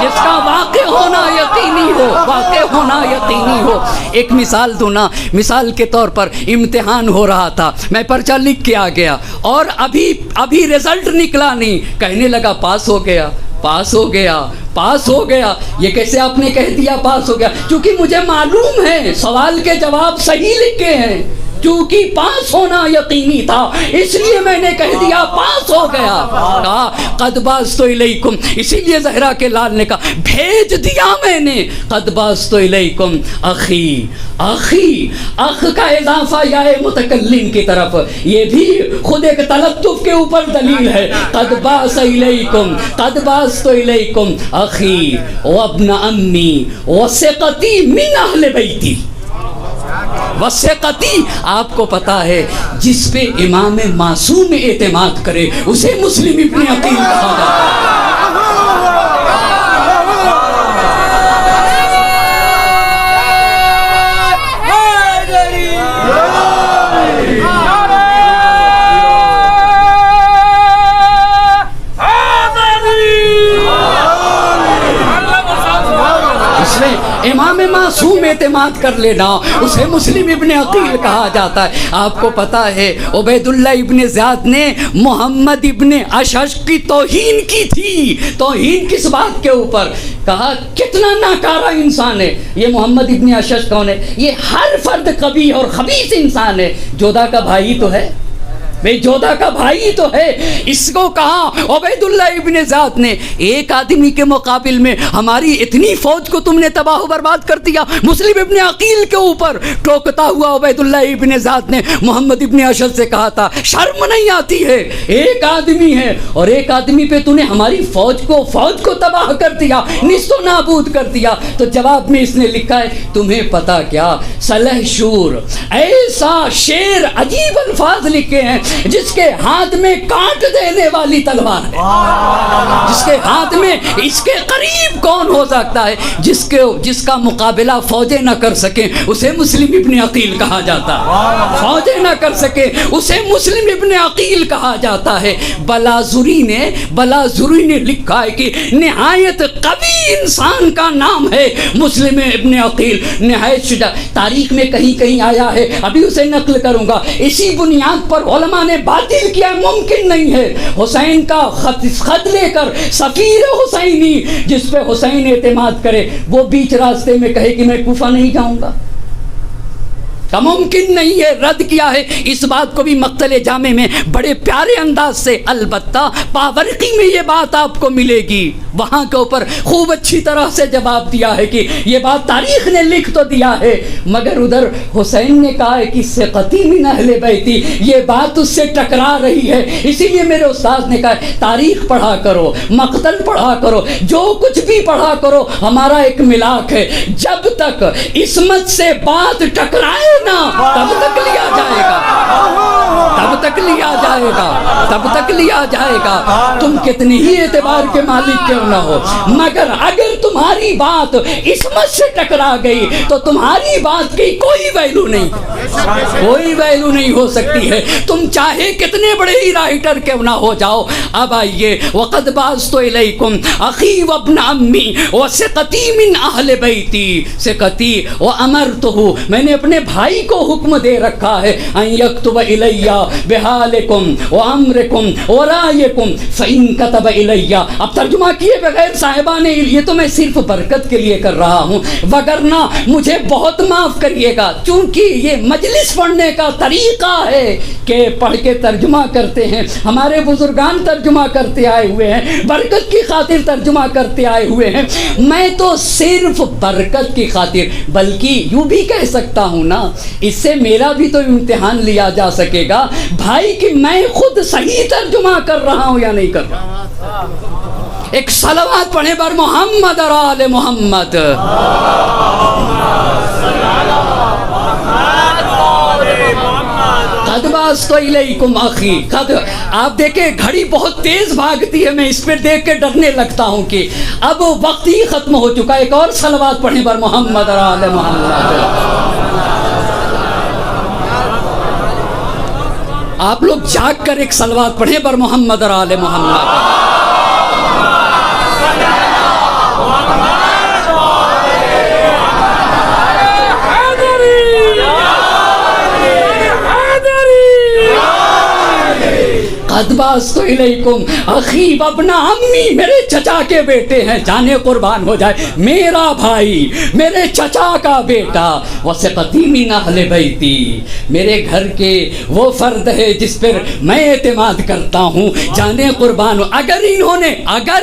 جس کا واقع ہونا یقینی ہو، واقع ہونا یقینی ہو. ایک مثال دوں نا، مثال کے طور پر امتحان ہو رہا تھا، میں پرچہ لکھ کے آ گیا اور ابھی رزلٹ نکلا نہیں، کہنے لگا پاس ہو گیا، پاس ہو گیا، پاس ہو گیا. یہ کیسے آپ نے کہہ دیا پاس ہو گیا؟ کیونکہ مجھے معلوم ہے سوال کے جواب صحیح لکھے ہیں. چونکہ پاس ہونا یقینی تھا اس لیے میں نے کہہ دیا پاس ہو گیا. کہا قد بعثت الیکم، اسی لیے زہرا کے لال نے کہا بھیج دیا میں نے. قد بعثت الیکم اخی، اخی، اخ کا اضافہ یا متکلم کی طرف، یہ بھی خود ایک تلطف کے اوپر دلیل ہے. قد بعث الیکم، قد بعثت الیکم اخی وابن امی وثقتی من اہل بیتی. وثقتی، آپ کو پتا ہے جس پہ امام معصوم اعتماد کرے اسے مسلم ابن عقیل کہا جاتا ہے. امام معصوم اعتماد کر لینا اسے مسلم ابن عقیل کہا جاتا ہے. آپ کو پتا ہے عبید اللہ ابن زیاد نے محمد ابن اشعث کی توہین کی تھی. توہین کس بات کے اوپر؟ کہا کتنا ناکارہ انسان ہے یہ محمد ابن اشعث. کون ہے یہ؟ ہر فرد قبیح اور خبیث انسان ہے. جودھا کا بھائی تو ہے، بھئی جودھا کا بھائی تو ہے. اس کو کہا عبید اللہ ابن زیاد نے ایک آدمی کے مقابل میں ہماری اتنی فوج کو تم نے تباہ و برباد کر دیا. مسلم ابن عقیل کے اوپر ٹوکتا ہوا عبید اللہ ابن زیاد نے محمد ابن اشعث سے کہا تھا شرم نہیں آتی ہے؟ ایک آدمی ہے اور ایک آدمی پہ تو نے ہماری فوج کو تباہ کر دیا، نیست و نابود کر دیا. تو جواب میں اس نے لکھا ہے تمہیں پتا کیا سلح شور، ایسا شیر عجیب الفاظ لکھے ہیں جس کے ہاتھ میں کاٹ دینے والی تلوار ہے، جس کے ہاتھ میں، اس کے قریب کون ہو سکتا ہے جس کا مقابلہ فوجیں نہ کر سکیں اسے مسلم ابن عقیل کہا جاتا ہے. فوجیں نہ کر سکیں اسے مسلم ابن عقیل کہا جاتا ہے. بلازری نے لکھا ہے کہ نہایت قوی انسان کا نام ہے مسلم ابن عقیل، نہایت شجاع. تاریخ میں کہیں آیا ہے، ابھی اسے نقل کروں گا. اسی بنیاد پر علماء نے باطل کیا، ممکن نہیں ہے حسین کا خط لے کر سفیر حسینی جس پہ حسین اعتماد کرے وہ بیچ راستے میں کہے کہ میں کوفہ نہیں جاؤں گا. کا ممکن نہیں ہے، رد کیا ہے. اس بات کو بھی مقتل جامع میں بڑے پیارے انداز سے، البتہ پاورقی میں یہ بات آپ کو ملے گی، وہاں کے اوپر خوب اچھی طرح سے جواب دیا ہے کہ یہ بات تاریخ نے لکھ تو دیا ہے مگر ادھر حسین نے کہا ہے کہ ثقتی من اہل بیتی، یہ بات اس سے ٹکرا رہی ہے. اسی لیے میرے استاد نے کہا تاریخ پڑھا کرو، مقتل پڑھا کرو، جو کچھ بھی پڑھا کرو. ہمارا ایک ملاک ہے، جب تک عصمت سے بات ٹکرائے نا تب تک لیا جائے گا، تب تک لیا جائے گا، تب تک لیا جائے گا، تم کتنی ہی اعتبار کے مالک کیوں نہ ہو، مگر اگر تمہاری بات عصمت سے ٹکرا گئی تو تمہاری بات کی کوئی ویلو نہیں، کوئی ویلو نہیں ہو سکتی ہے، تم چاہے کتنے بڑے ہی رائٹر کیوں نہ ہو جاؤ۔ اب آئیے، وَقَدْ بَعَثْتُ إِلَيْكُمْ أَخِي وَابْنَ عَمِّي وَثِقَتِي مِنْ أَهْلِ بَيْتِي، ثقتی وَأَمَرْتُهُ، میں نے اپنے بھائی کو حکم دے رکھا ہے أَن يَكْتُبَ إِلَيَّ بِحَالِكُمْ وَأَمْرِكُمْ وَرَائِكُمْ فَإِن كَتَبَ إِلَيَّ۔ اب ترجمہ کیے بغیر صاحبان، یہ تو میں صرف برکت کے لیے کر رہا ہوں، وگرنہ مجھے بہت معاف کریے گا، چونکہ یہ مجلس پڑھنے کا طریقہ ہے کہ پڑھ کے ترجمہ کرتے ہیں، ہمارے بزرگان ترجمہ کرتے آئے ہوئے ہیں، برکت کی خاطر ترجمہ کرتے آئے ہوئے ہیں، میں تو صرف برکت کی خاطر، بلکہ یوں بھی کہہ سکتا ہوں نا، اس سے میرا بھی تو امتحان لیا جا سکے گا بھائی کہ میں خود صحیح ترجمہ کر رہا ہوں یا نہیں کر رہا۔ ایک صلوات پڑھیں بر محمد اور آل محمد۔ قد بعثت الیکم اخی، قد، آپ دیکھیں گھڑی بہت تیز بھاگتی ہے، میں اس پہ دیکھ کے ڈرنے لگتا ہوں کہ اب وقت ہی ختم ہو چکا، ایک اور صلوات پڑھیں بر محمد اور آل محمد۔ آپ لوگ جاگ کر ایک صلوات پڑھیں بر محمد اور آل محمد۔ قد بعثت الیکم اخی وابن عمی، میرے چچا کے بیٹے ہیں، جانے قربان ہو جائے، میرا بھائی، میرے چچا کا بیٹا، وثقتی من اہل بیتی، میرے گھر کے وہ فرد ہے جس پر میں اعتماد کرتا ہوں، جانے قربان ہو۔ اگر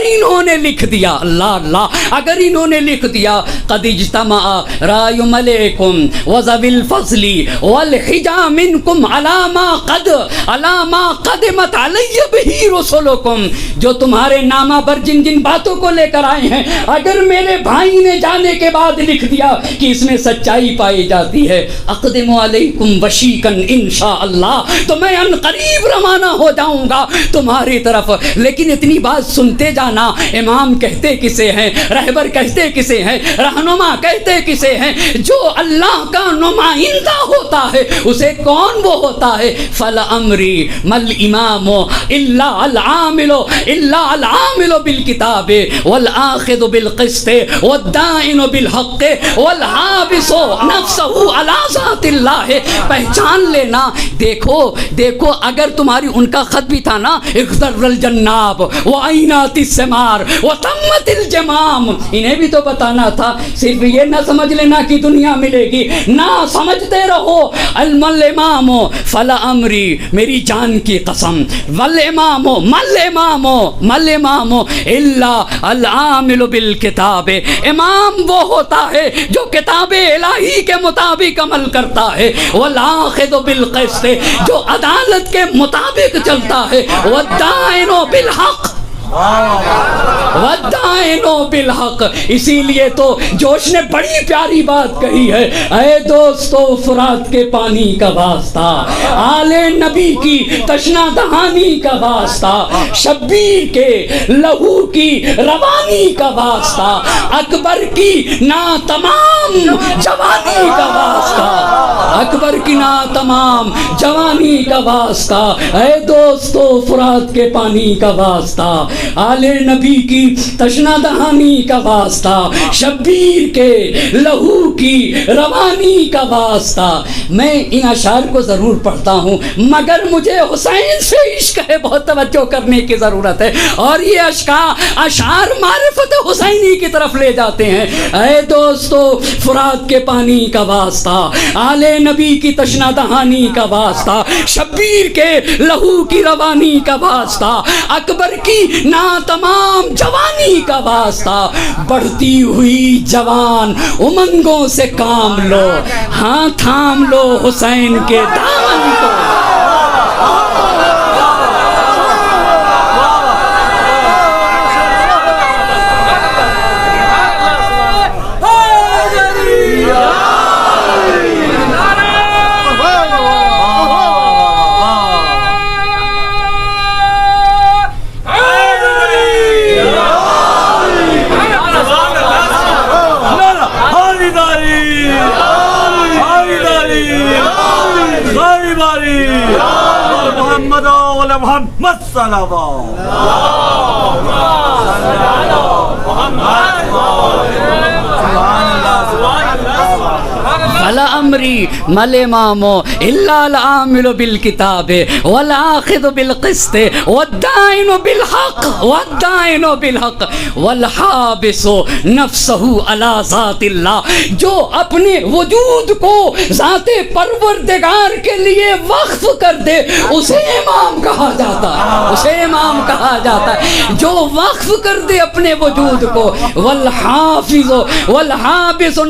انہوں نے لکھ دیا، اللہ اللہ، اگر انہوں نے لکھ دیا قد اجتمع رائے ملیکم وذوی الفضل والحجا منکم علی ما قدمت علیہ بہی رسولکم، جو تمہارے نامہ بر جن جن باتوں کو لے کر آئے ہیں، اگر میرے بھائی نے جانے کے بعد لکھ دیا کہ اس میں سچائی پائی جاتی ہے، اقدم علیکم وشیکن انشاءاللہ، تو میں ان قریب روانہ ہو جاؤں گا تمہاری طرف۔ لیکن اتنی بات سنتے جانا، امام کہتے کسے ہیں، رہبر کہتے کسے ہیں، رہنما کہتے کسے ہیں؟ جو اللہ کا نمائندہ ہوتا ہے اسے کون وہ ہوتا ہے؟ فَلَأَمْرِي مَلْ إِمَامُ إِلَّا الْعَامِلُ بِالْكِتَابِ وَالْآخِذُ بِالْقِسْطِ وَالدَّائِنُ بِالْحَقِّ وَالْحَابِسُ نَفْسَهُ عَلَى ذَاتِ اللَّهِ۔ پہچان لینا، دیکھو اگر تمہاری ان کا خط بھی تھا نا، اخضر الجناب وعینات الثمار وتمت الجمام، انہیں بھی تو بتانا تھا، صرف یہ نہ سمجھ لینا کہ دنیا ملے گی، نہ سمجھتے رہو الامام فلامری، میری جان کی قسم، والامام مل امام الا العامل بالکتاب، امام وہ ہوتا ہے جو کتاب الہی کے مطابق عمل کرتا ہے، والآخذ بالقسط، جو عدالت کے مطابق چلتا ہے، والدائن بالحق، وَالدَّائِنُ بِالْحَقِّ۔ اسی لیے تو جوش نے بڑی پیاری بات کہی ہے، اے دوستو فرات کے پانی کا واسطہ، آل نبی کی تشنہ دہانی کا واسطہ، شبیر کے لہو کی روانی کا واسطہ، اکبر کی ناتمام جوانی کا واسطہ، اکبر کی ناتمام جوانی کا واسطہ، اے دوستو فرات کے پانی کا واسطہ، آل نبی کی تشنہ دہانی کا واسطہ، شبیر کے لہو کی روانی کا واسطہ۔ میں ان اشعار کو ضرور پڑھتا ہوں، مگر مجھے حسین سے عشق ہے، بہت توجہ کرنے کی ضرورت ہے، اور یہ اشعار معرفت حسینی کی طرف لے جاتے ہیں۔ اے دوستو فرات کے پانی کا واسطہ، آل نبی کی تشنہ دہانی کا واسطہ، شبیر کے لہو کی روانی کا واسطہ، اکبر کی ناتمام جوانی کا واسطہ، بڑھتی ہوئی جوان امنگوں سے کام لو، ہاں تھام لو حسین کے دامن کو۔ محمد و محمد صلوات فلا امری مل امام الا العامل بالکتاب والآخذ بالقسط والدائن بالحق والحابس نفسہ علی ذات اللہ، جو اپنے وجود کو ذات پروردگار کے لیے وقف کر دے اسے امام کہا جاتا ہے، اسے امام کہا جاتا ہے، جو وقف کر دے اپنے وجود کو، والحابس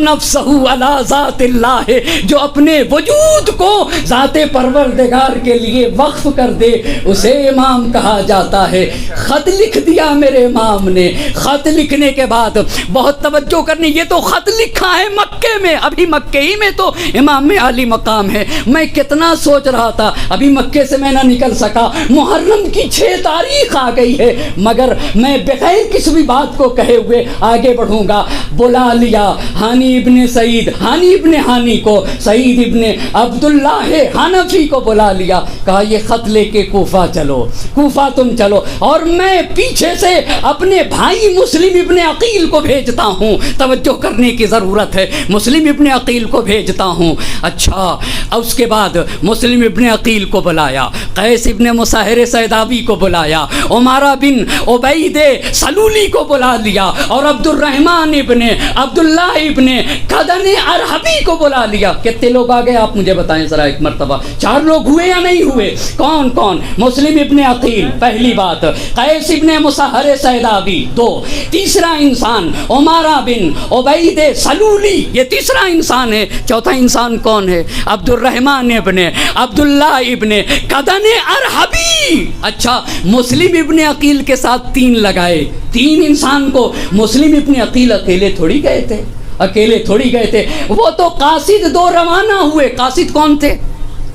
نفسہ علی ذات اللہ ہے، جو اپنے وجود کو ذات پروردگار کے لیے وقف کر دے اسے امام کہا جاتا ہے۔ خط لکھ دیا میرے امام نے، خط لکھنے کے بعد بہت توجہ کرنی، یہ تو خط لکھا ہے مکے میں، ابھی مکے ہی میں تو امام میں عالی مقام ہے، میں کتنا سوچ رہا تھا، ابھی مکے سے میں نہ نکل سکا، محرم کی 6 تاریخ آ گئی ہے، مگر میں بغیر کسی بھی بات کو کہے ہوئے آگے بڑھوں گا۔ بلا لیا ہانی ابن سعید، ہانی ابن ہانی کو، سعید ابن عبداللہ حنفی کو بلا لیا، کہا یہ خط لے کے کوفہ چلو، کوفہ تم چلو، اور میں پیچھے سے اپنے بھائی مسلم ابن عقیل کو بھیجتا ہوں، توجہ کرنے کی ضرورت ہے، مسلم ابن عقیل کو بھیجتا ہوں۔ اچھا، اس کے بعد مسلم ابن عقیل کو بلایا، قیس ابن مسہر سیداوی کو بلایا، عمارہ بن عبید سلولی کو بلا لیا، اور عبد الرحمن ابن عبداللہ ابن قدن ارحبی کو بلا لیا۔ کتنے لوگ آ گئے آپ مجھے بتائیں ذرا ایک مرتبہ، 4 لوگ ہوئے یا نہیں ہوئے؟ کون کون؟ مسلم ابن عقیل پہلی بات، قیس ابن مسہر سیداوی 2، تیسرا انسان عمارہ بن عبید سلولی، یہ تیسرا انسان ہے، چوتھا انسان کون ہے؟ عبد الرحمن ابن عبداللہ ابن قدن ارحبی۔ اچھا، مسلم ابن عقیل کے ساتھ 3 لگائے، 3 انسان کو، مسلم ابن عقیل اکیلے تھوڑی گئے تھے، اکیلے تھوڑی گئے تھے، وہ تو قاصد 2 روانہ ہوئے۔ قاصد کون تھے؟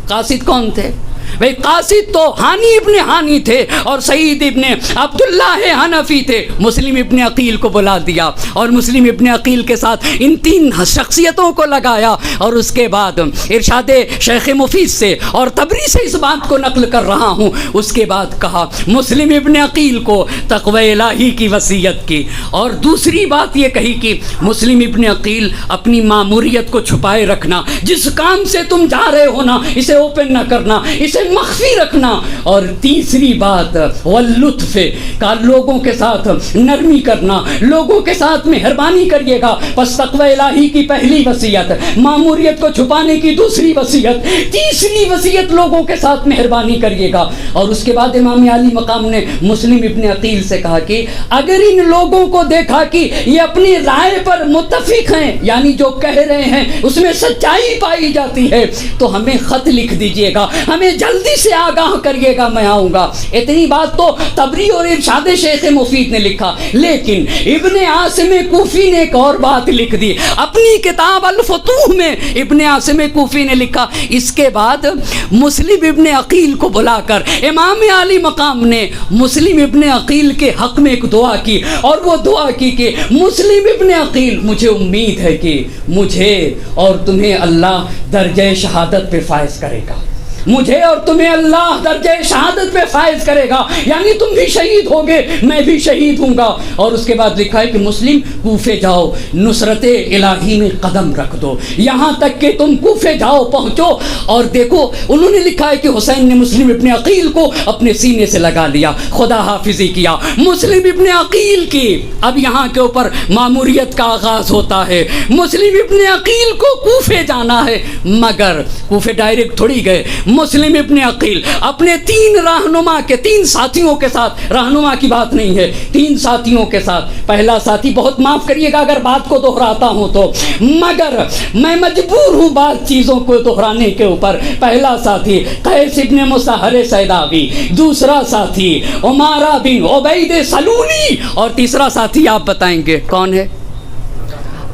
قاصد کون تھے بھئی؟ قاصد تو ہانی ابن ہانی تھے اور سعید ابن عبداللہ حنفی تھے۔ مسلم ابن عقیل کو بلا دیا اور مسلم ابن عقیل کے ساتھ ان 3 شخصیتوں کو لگایا، اور اس کے بعد ارشاد شیخ مفید سے اور تبری سے اس بات کو نقل کر رہا ہوں، اس کے بعد کہا مسلم ابن عقیل کو تقوی الہی کی وصیت کی، اور دوسری بات یہ کہی کہ مسلم ابن عقیل اپنی ماموریت کو چھپائے رکھنا، جس کام سے تم جا رہے ہو نا اسے اوپن نہ کرنا، اسے مخفی رکھنا، اور تیسری بات واللطف کا، لوگوں کے ساتھ نرمی کرنا، لوگوں کے ساتھ مہربانی کریے گا۔ پس تقوی الہی کی پہلی وصیت، ماموریت کو چھپانے کی دوسری وصیت، تیسری وصیت لوگوں کے ساتھ مہربانی کریے گا۔ اور اس کے بعد امام عالی مقام نے مسلم ابن عقیل سے کہا کہ اگر ان لوگوں کو دیکھا کہ یہ اپنی رائے پر متفق ہیں، یعنی جو کہہ رہے ہیں اس میں سچائی پائی جاتی ہے، تو ہمیں خط لکھ دیجیے گا، ہمیں جلدی سے آگاہ کریے گا، میں آؤں گا۔ اتنی بات تو تبری اور ارشاد شیخ مفید نے لکھا، لیکن ابن عاصم کوفی نے ایک اور بات لکھ دی اپنی کتاب الفتوح میں۔ ابن عاصم کوفی نے لکھا، اس کے بعد مسلم ابن عقیل کو بلا کر امام عالی مقام نے مسلم ابن عقیل کے حق میں ایک دعا کی، اور وہ دعا کی کہ مسلم ابن عقیل، مجھے امید ہے کہ مجھے اور تمہیں اللہ درجہ شہادت پہ فائز کرے گا، مجھے اور تمہیں اللہ درجہ شہادت پہ فائز کرے گا، یعنی تم بھی شہید ہوگے، میں بھی شہید ہوں گا۔ اور اس کے بعد لکھا ہے کہ مسلم کوفے جاؤ، نصرت الہی میں قدم رکھ دو، یہاں تک کہ تم کوفے جاؤ پہنچو۔ اور دیکھو انہوں نے لکھا ہے کہ حسین نے مسلم ابن عقیل کو اپنے سینے سے لگا لیا، خدا حافظی کیا مسلم ابن عقیل کی۔ اب یہاں کے اوپر ماموریت کا آغاز ہوتا ہے، مسلم ابن عقیل کو کوفے جانا ہے، مگر کوفے ڈائریکٹ تھوڑی گئے، مسلم ابن عقیل اپنے 3 رہنما کے 3 ساتھیوں کے ساتھ، رہنما کی بات نہیں ہے، 3 ساتھیوں کے ساتھ، پہلا ساتھی، بہت معاف کریے گا اگر بات کو دہراتا ہوں تو، مگر میں مجبور ہوں بات چیزوں کو دہرانے کے اوپر۔ پہلا ساتھی قیس ابن مسہر سیداوی، دوسرا ساتھی عمارہ بن عبید سلولی، اور تیسرا ساتھی آپ بتائیں گے کون ہے؟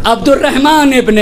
عبد الرحمن ابن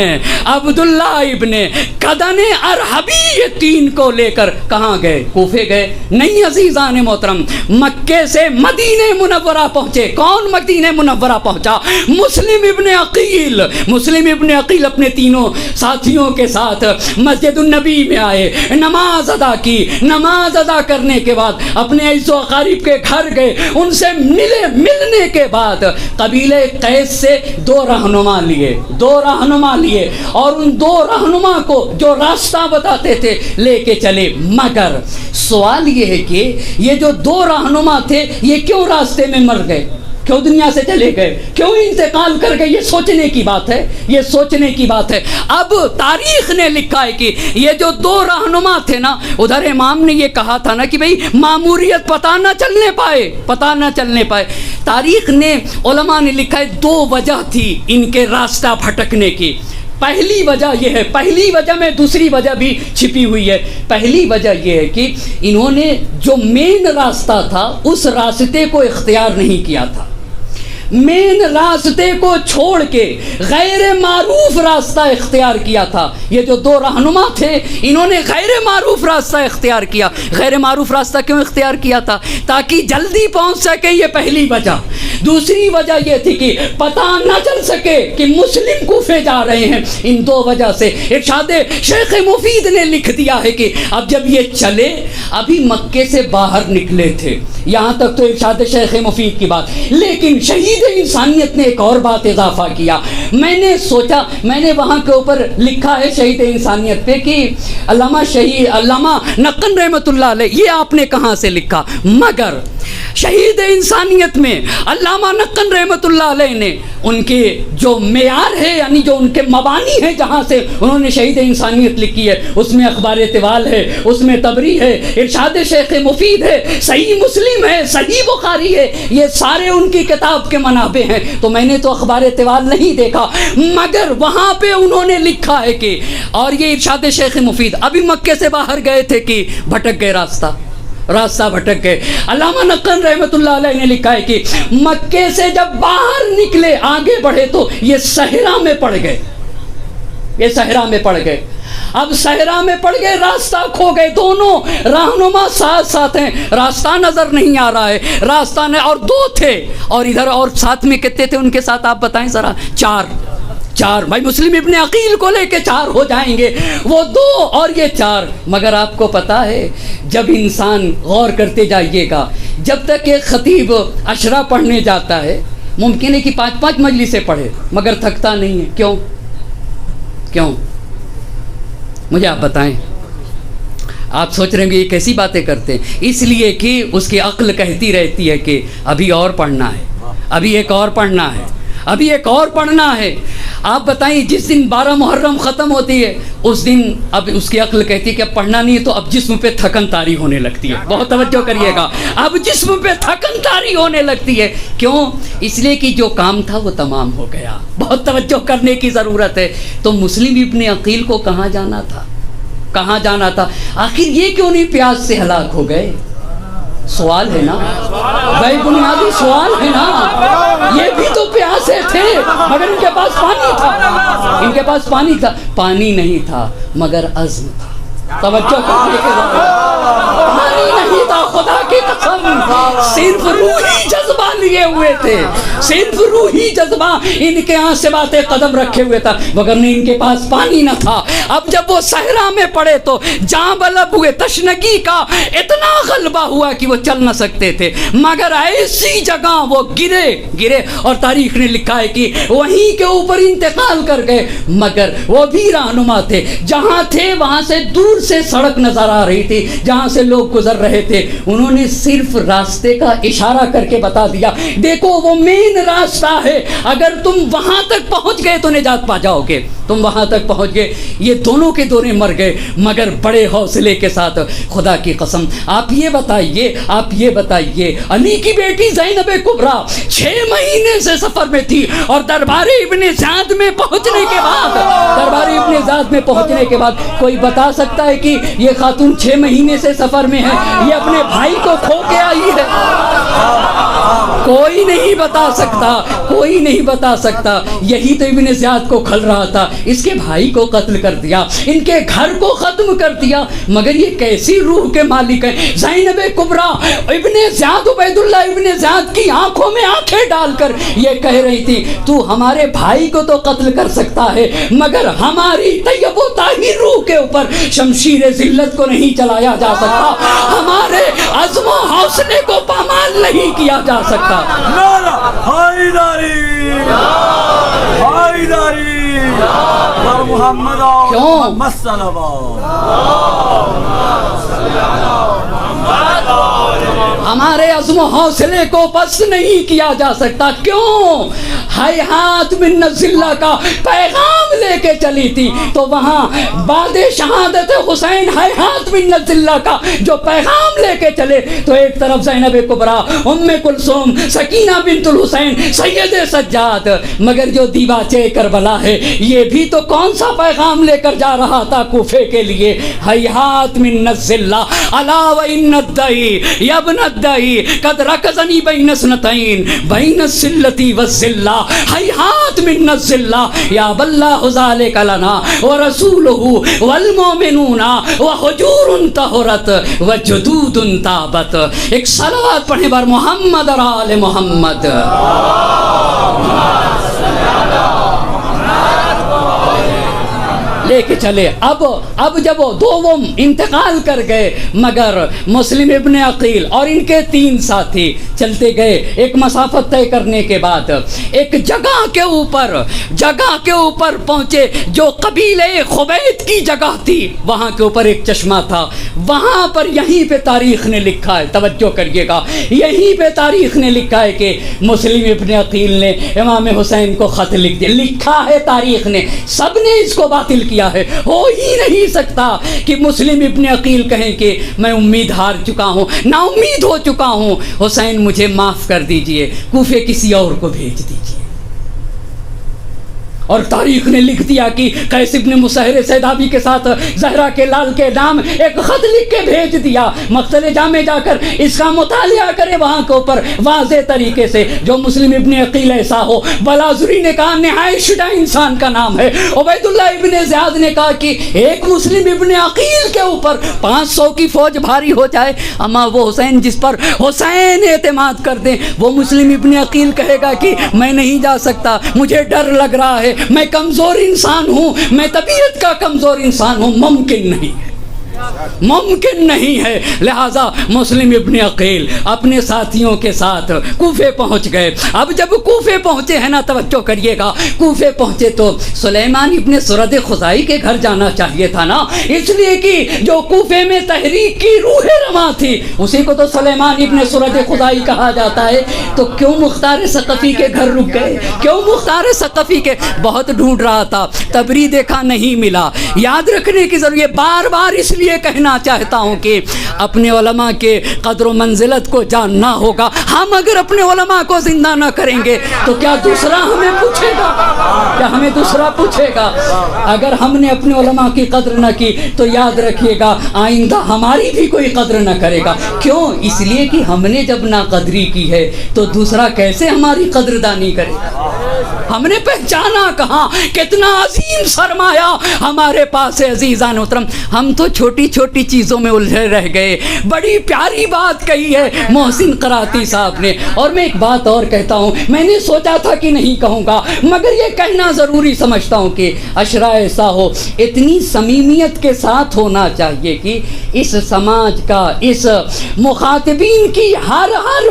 عبداللہ ابن قدن ارحبی، یہ تین کو لے کر کہاں گئے؟ کوفے گئے؟ نہیں عزیزان محترم، مکے سے مدینہ منورہ پہنچے۔ کون مدینہ منورہ پہنچا؟ مسلم ابن عقیل۔ مسلم ابن عقیل اپنے تینوں ساتھیوں کے ساتھ مسجد النبی میں آئے، نماز ادا کی۔ نماز ادا کرنے کے بعد اپنے عزیز و اقارب کے گھر گئے، ان سے ملے۔ ملنے کے بعد قبیلہ قیس سے دو رہنما لیے اور ان دو رہنما کو جو راستہ بتاتے تھے لے کے چلے۔ مگر سوال یہ ہے کہ یہ جو دو رہنما تھے یہ کیوں راستے میں مر گئے؟ کیوں دنیا سے چلے گئے؟ کیوں انتقال کر گئے؟ یہ سوچنے کی بات ہے، یہ سوچنے کی بات ہے۔ اب تاریخ نے لکھا ہے کہ یہ جو دو رہنما تھے نا، ادھر امام نے یہ کہا تھا نا کہ بھئی ماموریت پتہ نہ چلنے پائے۔ تاریخ نے، علماء نے لکھا ہے دو وجہ تھی ان کے راستہ بھٹکنے کی۔ پہلی وجہ یہ ہے، پہلی وجہ میں دوسری وجہ بھی چھپی ہوئی ہے۔ پہلی وجہ یہ ہے کہ انہوں نے جو مین راستہ تھا اس راستے کو اختیار نہیں کیا تھا۔ مین راستے کو چھوڑ کے غیر معروف راستہ اختیار کیا تھا۔ یہ جو دو رہنما تھے انہوں نے غیر معروف راستہ اختیار کیا۔ غیر معروف راستہ کیوں اختیار کیا تھا؟ تاکہ جلدی پہنچ سکے، یہ پہلی وجہ۔ دوسری وجہ یہ تھی کہ پتہ نہ چل سکے کہ مسلم کوفے جا رہے ہیں۔ ان دو وجہ سے ارشاد شیخ مفید نے لکھ دیا ہے کہ اب جب یہ چلے، ابھی مکے سے باہر نکلے تھے، یہاں تک تو ارشاد شیخ مفید کی بات، لیکن شہید انسانیت نے ایک اور بات اضافہ کیا۔ میں نے سوچا، میں نے وہاں کے اوپر لکھا ہے شہید انسانیت پہ کہ علامہ نقن رحمۃ اللہ علیہ، یہ آپ نے کہاں سے لکھا؟ مگر شہید انسانیت میں علامہ نقن رحمۃ اللہ علیہ نے ان کے جو معیار ہے، یعنی جو ان کے مبانی ہیں جہاں سے انہوں نے شہید انسانیت لکھی ہے، اس میں اخبار طوال ہے، اس میں طبری ہے، ارشاد شیخ مفید ہے، صحیح مسلم ہے، صحیح بخاری ہے، یہ سارے ان کی کتاب کے منابع ہیں۔ تو میں نے تو اخبار طوال نہیں دیکھا، مگر وہاں پہ انہوں نے لکھا ہے کہ، اور یہ ارشاد شیخ مفید، ابھی مکے سے باہر گئے تھے کہ بھٹک گئے، راستہ بھٹک گئے۔ علامہ نقن رحمۃ اللہ علیہ نے لکھا ہے کہ مکے سے جب باہر نکلے، آگے بڑھے تو یہ صحرا میں پڑ گئے، اب صحرا میں پڑ گئے، راستہ کھو گئے۔ دونوں رہنما ساتھ ساتھ ہیں، راستہ نظر نہیں آ رہا ہے، راستہ نہیں، اور دو تھے، اور ادھر اور ساتھ میں کتنے تھے ان کے ساتھ آپ بتائیں ذرا؟ چار بھائی، مسلم ابن عقیل کو لے کے 4 ہو جائیں گے، وہ 2 اور یہ 4۔ مگر آپ کو پتا ہے جب انسان غور کرتے جائیے گا، جب تک ایک خطیب عشرہ پڑھنے جاتا ہے ممکن ہے کہ 5 مجلسیں پڑھے مگر تھکتا نہیں ہے۔ کیوں مجھے آپ بتائیں؟ آپ سوچ رہے ہیں یہ کیسی باتیں کرتے ہیں؟ اس لیے کہ اس کی عقل کہتی رہتی ہے کہ ابھی اور پڑھنا ہے، ابھی ایک اور پڑھنا ہے۔ آپ بتائیں جس دن 12 محرم ختم ہوتی ہے اس دن اب اس کی عقل کہتی ہے کہ اب پڑھنا نہیں ہے، تو اب جسم پہ تھکن طاری ہونے لگتی ہے۔ بہت توجہ کریے گا، اب جسم پہ تھکن طاری ہونے لگتی ہے۔ کیوں؟ اس لیے کہ جو کام تھا وہ تمام ہو گیا۔ بہت توجہ کرنے کی ضرورت ہے۔ تو مسلم ابن عقیل کو کہاں جانا تھا؟ آخر یہ کیوں نہیں پیاس سے ہلاک ہو گئے؟ سوال ہے نا بھائی، بنیادی سوال ہے نا۔ یہ بھی تو پیاسے تھے مگر ان کے پاس پانی تھا، پانی نہیں تھا مگر عزم تھا۔ توجہ کرنے کے بعد پانی نہیں تھا، خدا کی قسم، صرف روحی جذبہ لیے ہوئے تھے، صرف روحی جذبہ ان کے ہاں سے باتیں قدم رکھے ہوئے تھا، مگر نہیں ان کے پاس پانی نہ تھا۔ اب جب وہ صحرا میں پڑے تو جاں بلب ہوئے، تشنگی کا اتنا غلبہ ہوا کہ وہ چل نہ سکتے تھے، مگر ایسی جگہ وہ گرے اور تاریخ نے لکھا ہے کہ وہیں کے اوپر انتقال کر گئے۔ مگر وہ بھی رہنما تھے، جہاں تھے وہاں سے دور سے سڑک نظر آ رہی تھی جہاں سے لوگ گزر رہے تھے، انہوں نے صرف راستے کا اشارہ کر کے بتا دیا، دیکھو وہ مین راستہ ہے، اگر تم وہاں تک پہنچ گئے تو نجات پا جاؤ گے۔ تم وہاں تک پہنچ گئے۔ یہ دونوں کے دونوں مر گئے مگر بڑے حوصلے کے ساتھ۔ خدا کی قسم آپ یہ بتائیے علی کی بیٹی زینب کبریٰ 6 مہینے سے سفر میں تھی، اور دربار ابن زیاد میں پہنچنے کے بعد کوئی بتا سکتا ہے کہ یہ خاتون 6 مہینے سے سفر میں ہے؟ یہ اپنے بھائی کو کھو کے آئی ہے۔ کوئی نہیں بتا سکتا، کوئی نہیں بتا سکتا۔ یہی تو ابن زیاد کو کھل رہا تھا، اس کے بھائی کو قتل کر دیا، ان کے گھر کو ختم کر دیا، مگر یہ کیسی روح کے مالک ہیں؟ زینب کبریٰ ابن زیاد، عبید اللہ ابن زیاد کی آنکھوں میں آنکھیں ڈال کر یہ کہہ رہی تھی تو ہمارے بھائی کو تو قتل کر سکتا ہے مگر ہماری طیب و طاہر روح کے اوپر شمشیر ذلت کو نہیں چلایا جا سکتا، ہمارے عزم و حوصلے کو پامال نہیں کیا جا سکتا۔ نعرہ حیدری، حیدری بر محمد کیوں؟ محمد صلوات۔ ہمارے عزم و حوصلے کو پست نہیں کیا جا سکتا۔ کیوں؟ ہیہات من الذلہ کا پیغام لے کے چلی تھی تو وہاں بعد شہادت حسین ہیہات من الذلہ کا جو پیغام لے کے چلے تو ایک طرف زینب کبریٰ، ام کلثوم، سکینہ بنت الحسین، سید سجاد، مگر جو دیباچے کربلا ہے یہ بھی تو کون سا پیغام لے کر جا رہا تھا کوفے کے لیے؟ ہیہات من الذلہ الا وان الدعی یا ابن الدعی قد رکزنی بین اثنتین بین الذلۃ والذلہ ہیہات من الذلہ یا باللہ ذلک لنا ورسولہ والمؤمنون وحجور طہرت وجدود تابت۔ ایک صلوات پڑھیں بر محمد اور آل محمد۔ لے کے چلے۔ اب جب وہ دو انتقال کر گئے مگر مسلم ابن عقیل اور ان کے 3 ساتھی چلتے گئے، ایک مسافت طے کرنے کے بعد ایک جگہ کے اوپر پہنچے جو قبیلے خبیت کی جگہ تھی، وہاں کے اوپر ایک چشمہ تھا، وہاں پر یہیں پہ تاریخ نے لکھا ہے، توجہ کریے گا، یہیں پہ تاریخ نے لکھا ہے کہ مسلم ابن عقیل نے امام حسین کو خط لکھ دیا، لکھا ہے تاریخ نے، سب نے اس کو باطل کیا ہے۔ ہو ہی نہیں سکتا کہ مسلم ابن عقیل کہیں کہ میں امید ہار چکا ہوں، نا امید ہو چکا ہوں، حسین مجھے معاف کر دیجئے، کوفے کسی اور کو بھیج دیجئے۔ اور تاریخ نے لکھ دیا کہ قیس ابن مسہر سیدابی کے ساتھ زہرا کے لال کے نام ایک خط لکھ کے بھیج دیا، مقتل جامع جا کر اس کا مطالعہ کرے وہاں کے اوپر واضح طریقے سے، جو مسلم ابن عقیل ایسا ہو۔ بلازری نے کہا نہایت شجاع انسان کا نام ہے، عبید اللہ ابن زیاد نے کہا کہ ایک مسلم ابن عقیل کے اوپر 500 کی فوج بھاری ہو جائے، اما وہ حسین جس پر حسین اعتماد کر دیں، وہ مسلم ابن عقیل کہے گا کہ میں نہیں جا سکتا، مجھے ڈر لگ رہا ہے، میں کمزور انسان ہوں، میں طبیعت کا کمزور انسان ہوں، ممکن نہیں ہے، ممکن نہیں ہے۔ لہذا مسلم ابن عقیل اپنے ساتھیوں کے ساتھ کوفے پہنچ گئے۔ اب جب کوفے پہنچے ہیں نا، توجہ کریے گا، کوفے پہنچے تو سلیمان ابن سرد خزائی کے گھر جانا چاہیے تھا نا، اس لیے کہ جو کوفے میں تحریک کی روح رواں تھی اسی کو تو سلیمان ابن سرد خزائی کہا جاتا ہے، تو کیوں مختار ثقفی کے گھر رک گئے؟ کیوں مختار ثقفی کے؟ بہت ڈھونڈ رہا تھا، تبری دیکھا نہیں ملا۔ یاد رکھنے کی ضرورت، بار بار اس لیے کہنا چاہتا ہوں کہ اپنے علماء کے قدر و منزلت کو جاننا ہوگا۔ ہم اگر اپنے علماء کو زندہ نہ کریں گے تو کیا دوسرا ہمیں پوچھے گا؟ کیا ہمیں دوسرا پوچھے گا؟ اگر ہم نے اپنے علماء کی قدر نہ کی تو یاد رکھیے گا آئندہ ہماری بھی کوئی قدر نہ کرے گا۔ کیوں؟ اس لیے کہ ہم نے جب ناقدری کی ہے تو دوسرا کیسے ہماری قدردانی کرے گا؟ ہم نے پہچانا کہاں، کتنا عظیم سرمایہ ہمارے پاس ہے۔ عزیزان محترم، ہم تو چھوٹی چھوٹی چیزوں میں الجھے رہ گئے۔ بڑی پیاری بات کہی ہے محسن قراتی صاحب نے، اور میں ایک بات اور کہتا ہوں، میں نے سوچا تھا کہ نہیں کہوں گا مگر یہ کہنا ضروری سمجھتا ہوں کہ اشرا ایسا ہو، اتنی صمیمیت کے ساتھ ہونا چاہیے کہ اس سماج کا، اس مخاطبین کی ہر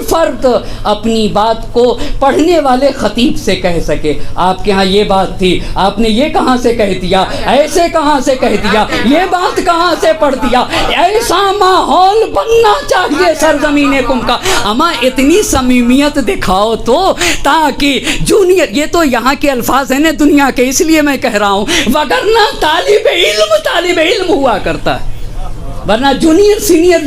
فرد اپنی بات کو پڑھنے والے خطیب سے کہہ سکے، آپ کے ہاں یہ بات تھی، آپ نے یہ کہاں سے کہہ دیا، ایسے کہاں سے کہہ دیا، یہ بات کہاں سے پڑھ دیا۔ ایسا ماحول بننا چاہیے سرزمین کم کا۔ اما اتنی صمیمیت دکھاؤ تو، تاکہ جونیئر، یہ تو یہاں کے الفاظ ہیں نا دنیا کے، اس لیے میں کہہ رہا ہوں، وگرنہ طالب علم ہوا کرتا ہے، ورنہ جونیئر سینئر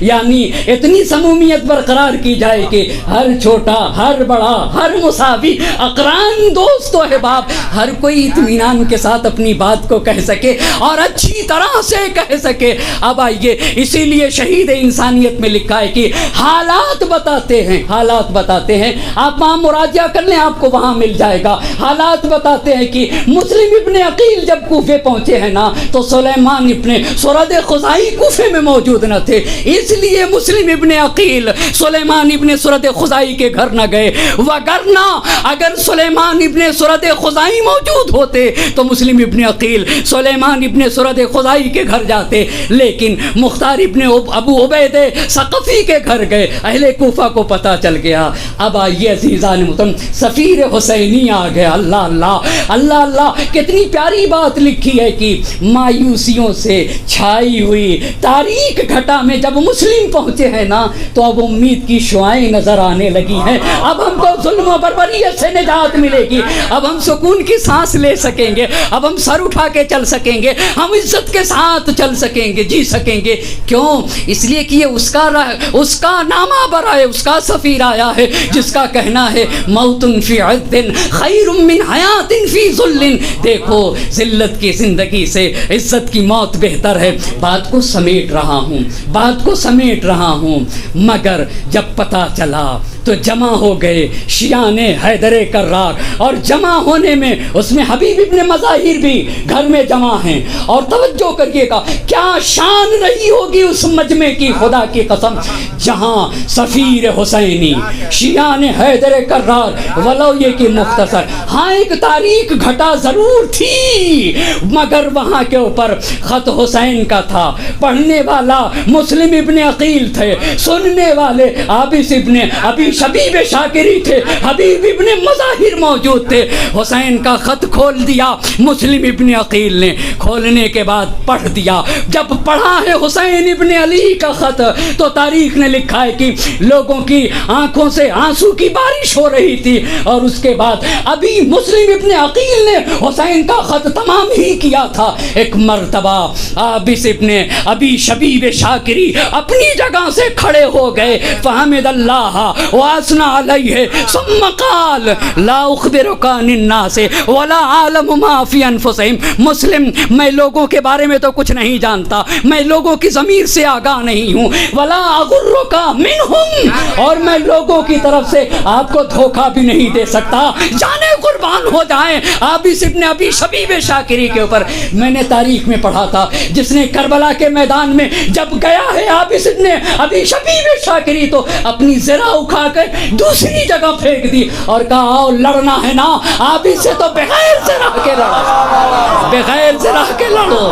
یعنی اتنی سمومیت برقرار کی جائے کہ ہر چھوٹا، ہر بڑا، ہر مساوی، اقران، دوست و احباب، ہر کوئی اطمینان کے ساتھ اپنی بات کو کہہ سکے اور اچھی طرح سے کہہ سکے۔ اب آئیے، اسی لیے شہید انسانیت میں لکھا ہے کہ حالات بتاتے ہیں، آپ وہاں مراجعہ کر لیں، آپ کو وہاں مل جائے گا۔ حالات بتاتے ہیں کہ مسلم ابن عقیل جب کوفے پہنچے ہیں نا تو سلیمان ابن سرد خزائی کوفے میں موجود نہ تھے، اس لیے مسلم ابن عقیل سلیمان ابن سرد خزائی کے گھر نہ گئے، وگرنہ اگر سلیمان ابن سرد خزائی موجود ہوتے تو مسلم ابن عقیل سلیمان ابن سرد خزائی کے گھر جاتے، لیکن مختار ابن ابو عبید ثقفی کے گھر گئے، اہل کوفہ کو پتہ چل گیا۔ اب آئیے عزیزان محترم، سفیر حسینی آ گیا۔ اللہ اللہ اللہ اللہ، کتنی پیاری بات لکھی ہے کہ مایوسیوں سے چھائی ہوئی تاریک گھٹا میں جب مسلم پہنچے ہیں نا تو اب امید کی شعائیں نظر آنے لگی ہیں۔ اب ہم کو ظلم و بربریت سے نجات ملے گی، اب ہم سکون کی سانس لے سکیں گے، اب ہم سر اٹھا کے چل سکیں گے، ہم عزت کے ساتھ چل سکیں گے، جی سکیں گے۔ کیوں؟ اس لیے کہ یہ اس کا نامہ برائے اس کا سفیر آیا ہے جس کا کہنا ہے موت فی عز خیر من حیات فی ذل۔ دیکھو، ذلت کی زندگی سے عزت کی موت بہتر ہے۔ بات کو سمیٹ رہا ہوں مگر جب پتہ چلا تو جمع ہو گئے شیعان حیدر کرار، اور جمع ہونے میں اس میں حبیب ابن مظاہر بھی گھر میں جمع ہیں۔ اور توجہ کریے گا، کیا شان رہی ہوگی اس مجمع کی، خدا کی قسم، جہاں سفیر حسینی، شیعان حیدر کرار، ولو یہ کہ مختصر، ہاں ایک تاریخ گھٹا ضرور تھی مگر وہاں کے اوپر خط حسین کا تھا، پڑھنے والا مسلم ابن عقیل تھے، سننے والے عابس ابن ابی شبیب شاکری تھے، حبیب ابن مظاہر موجود تھے۔ حسین کا خط کھول دیا مسلم ابن عقیل نے، کھولنے کے بعد پڑھ دیا۔ جب پڑھا ہے حسین ابن علی کا خط تو تاریخ نے لکھا ہے کہ لوگوں کی آنکھوں سے آنسو کی بارش ہو رہی تھی، اور اس کے بعد ابھی مسلم ابن عقیل نے حسین کا خط تمام ہی کیا تھا۔ ایک مرتبہ عابس ابن ابی شبیب شاکری اپنی جگہ سے کھڑے ہو گئے، فحمد اللہ واسنا علیہ ثم قال لا اخبرک عن الناس ولا اعلم ما فی انفسہم۔ مسلم، میں لوگوں کے بارے میں تو کچھ نہیں جانتا، میں لوگوں کی ضمیر سے آگاہ نہیں ہوں، ولا اغرک منہم، اور میں لوگوں کی طرف سے آپ کو دھوکہ بھی نہیں دے سکتا۔ جانے قربان ہو جائیں عابس ابن ابی شبیب شاکری کے اوپر۔ میں نے تاریخ میں پڑھا تھا، جس نے کربلا کے میدان میں جب گیا ہے عابس ابن ابی شبیب شاکری تو اپنی زرہ اکھا کر دوسری جگہ پھینک دی اور کہا آؤ لڑنا ہے نا، عابس سے تو بغیر زرہ کے لڑو، بغیر زرہ کے لڑو۔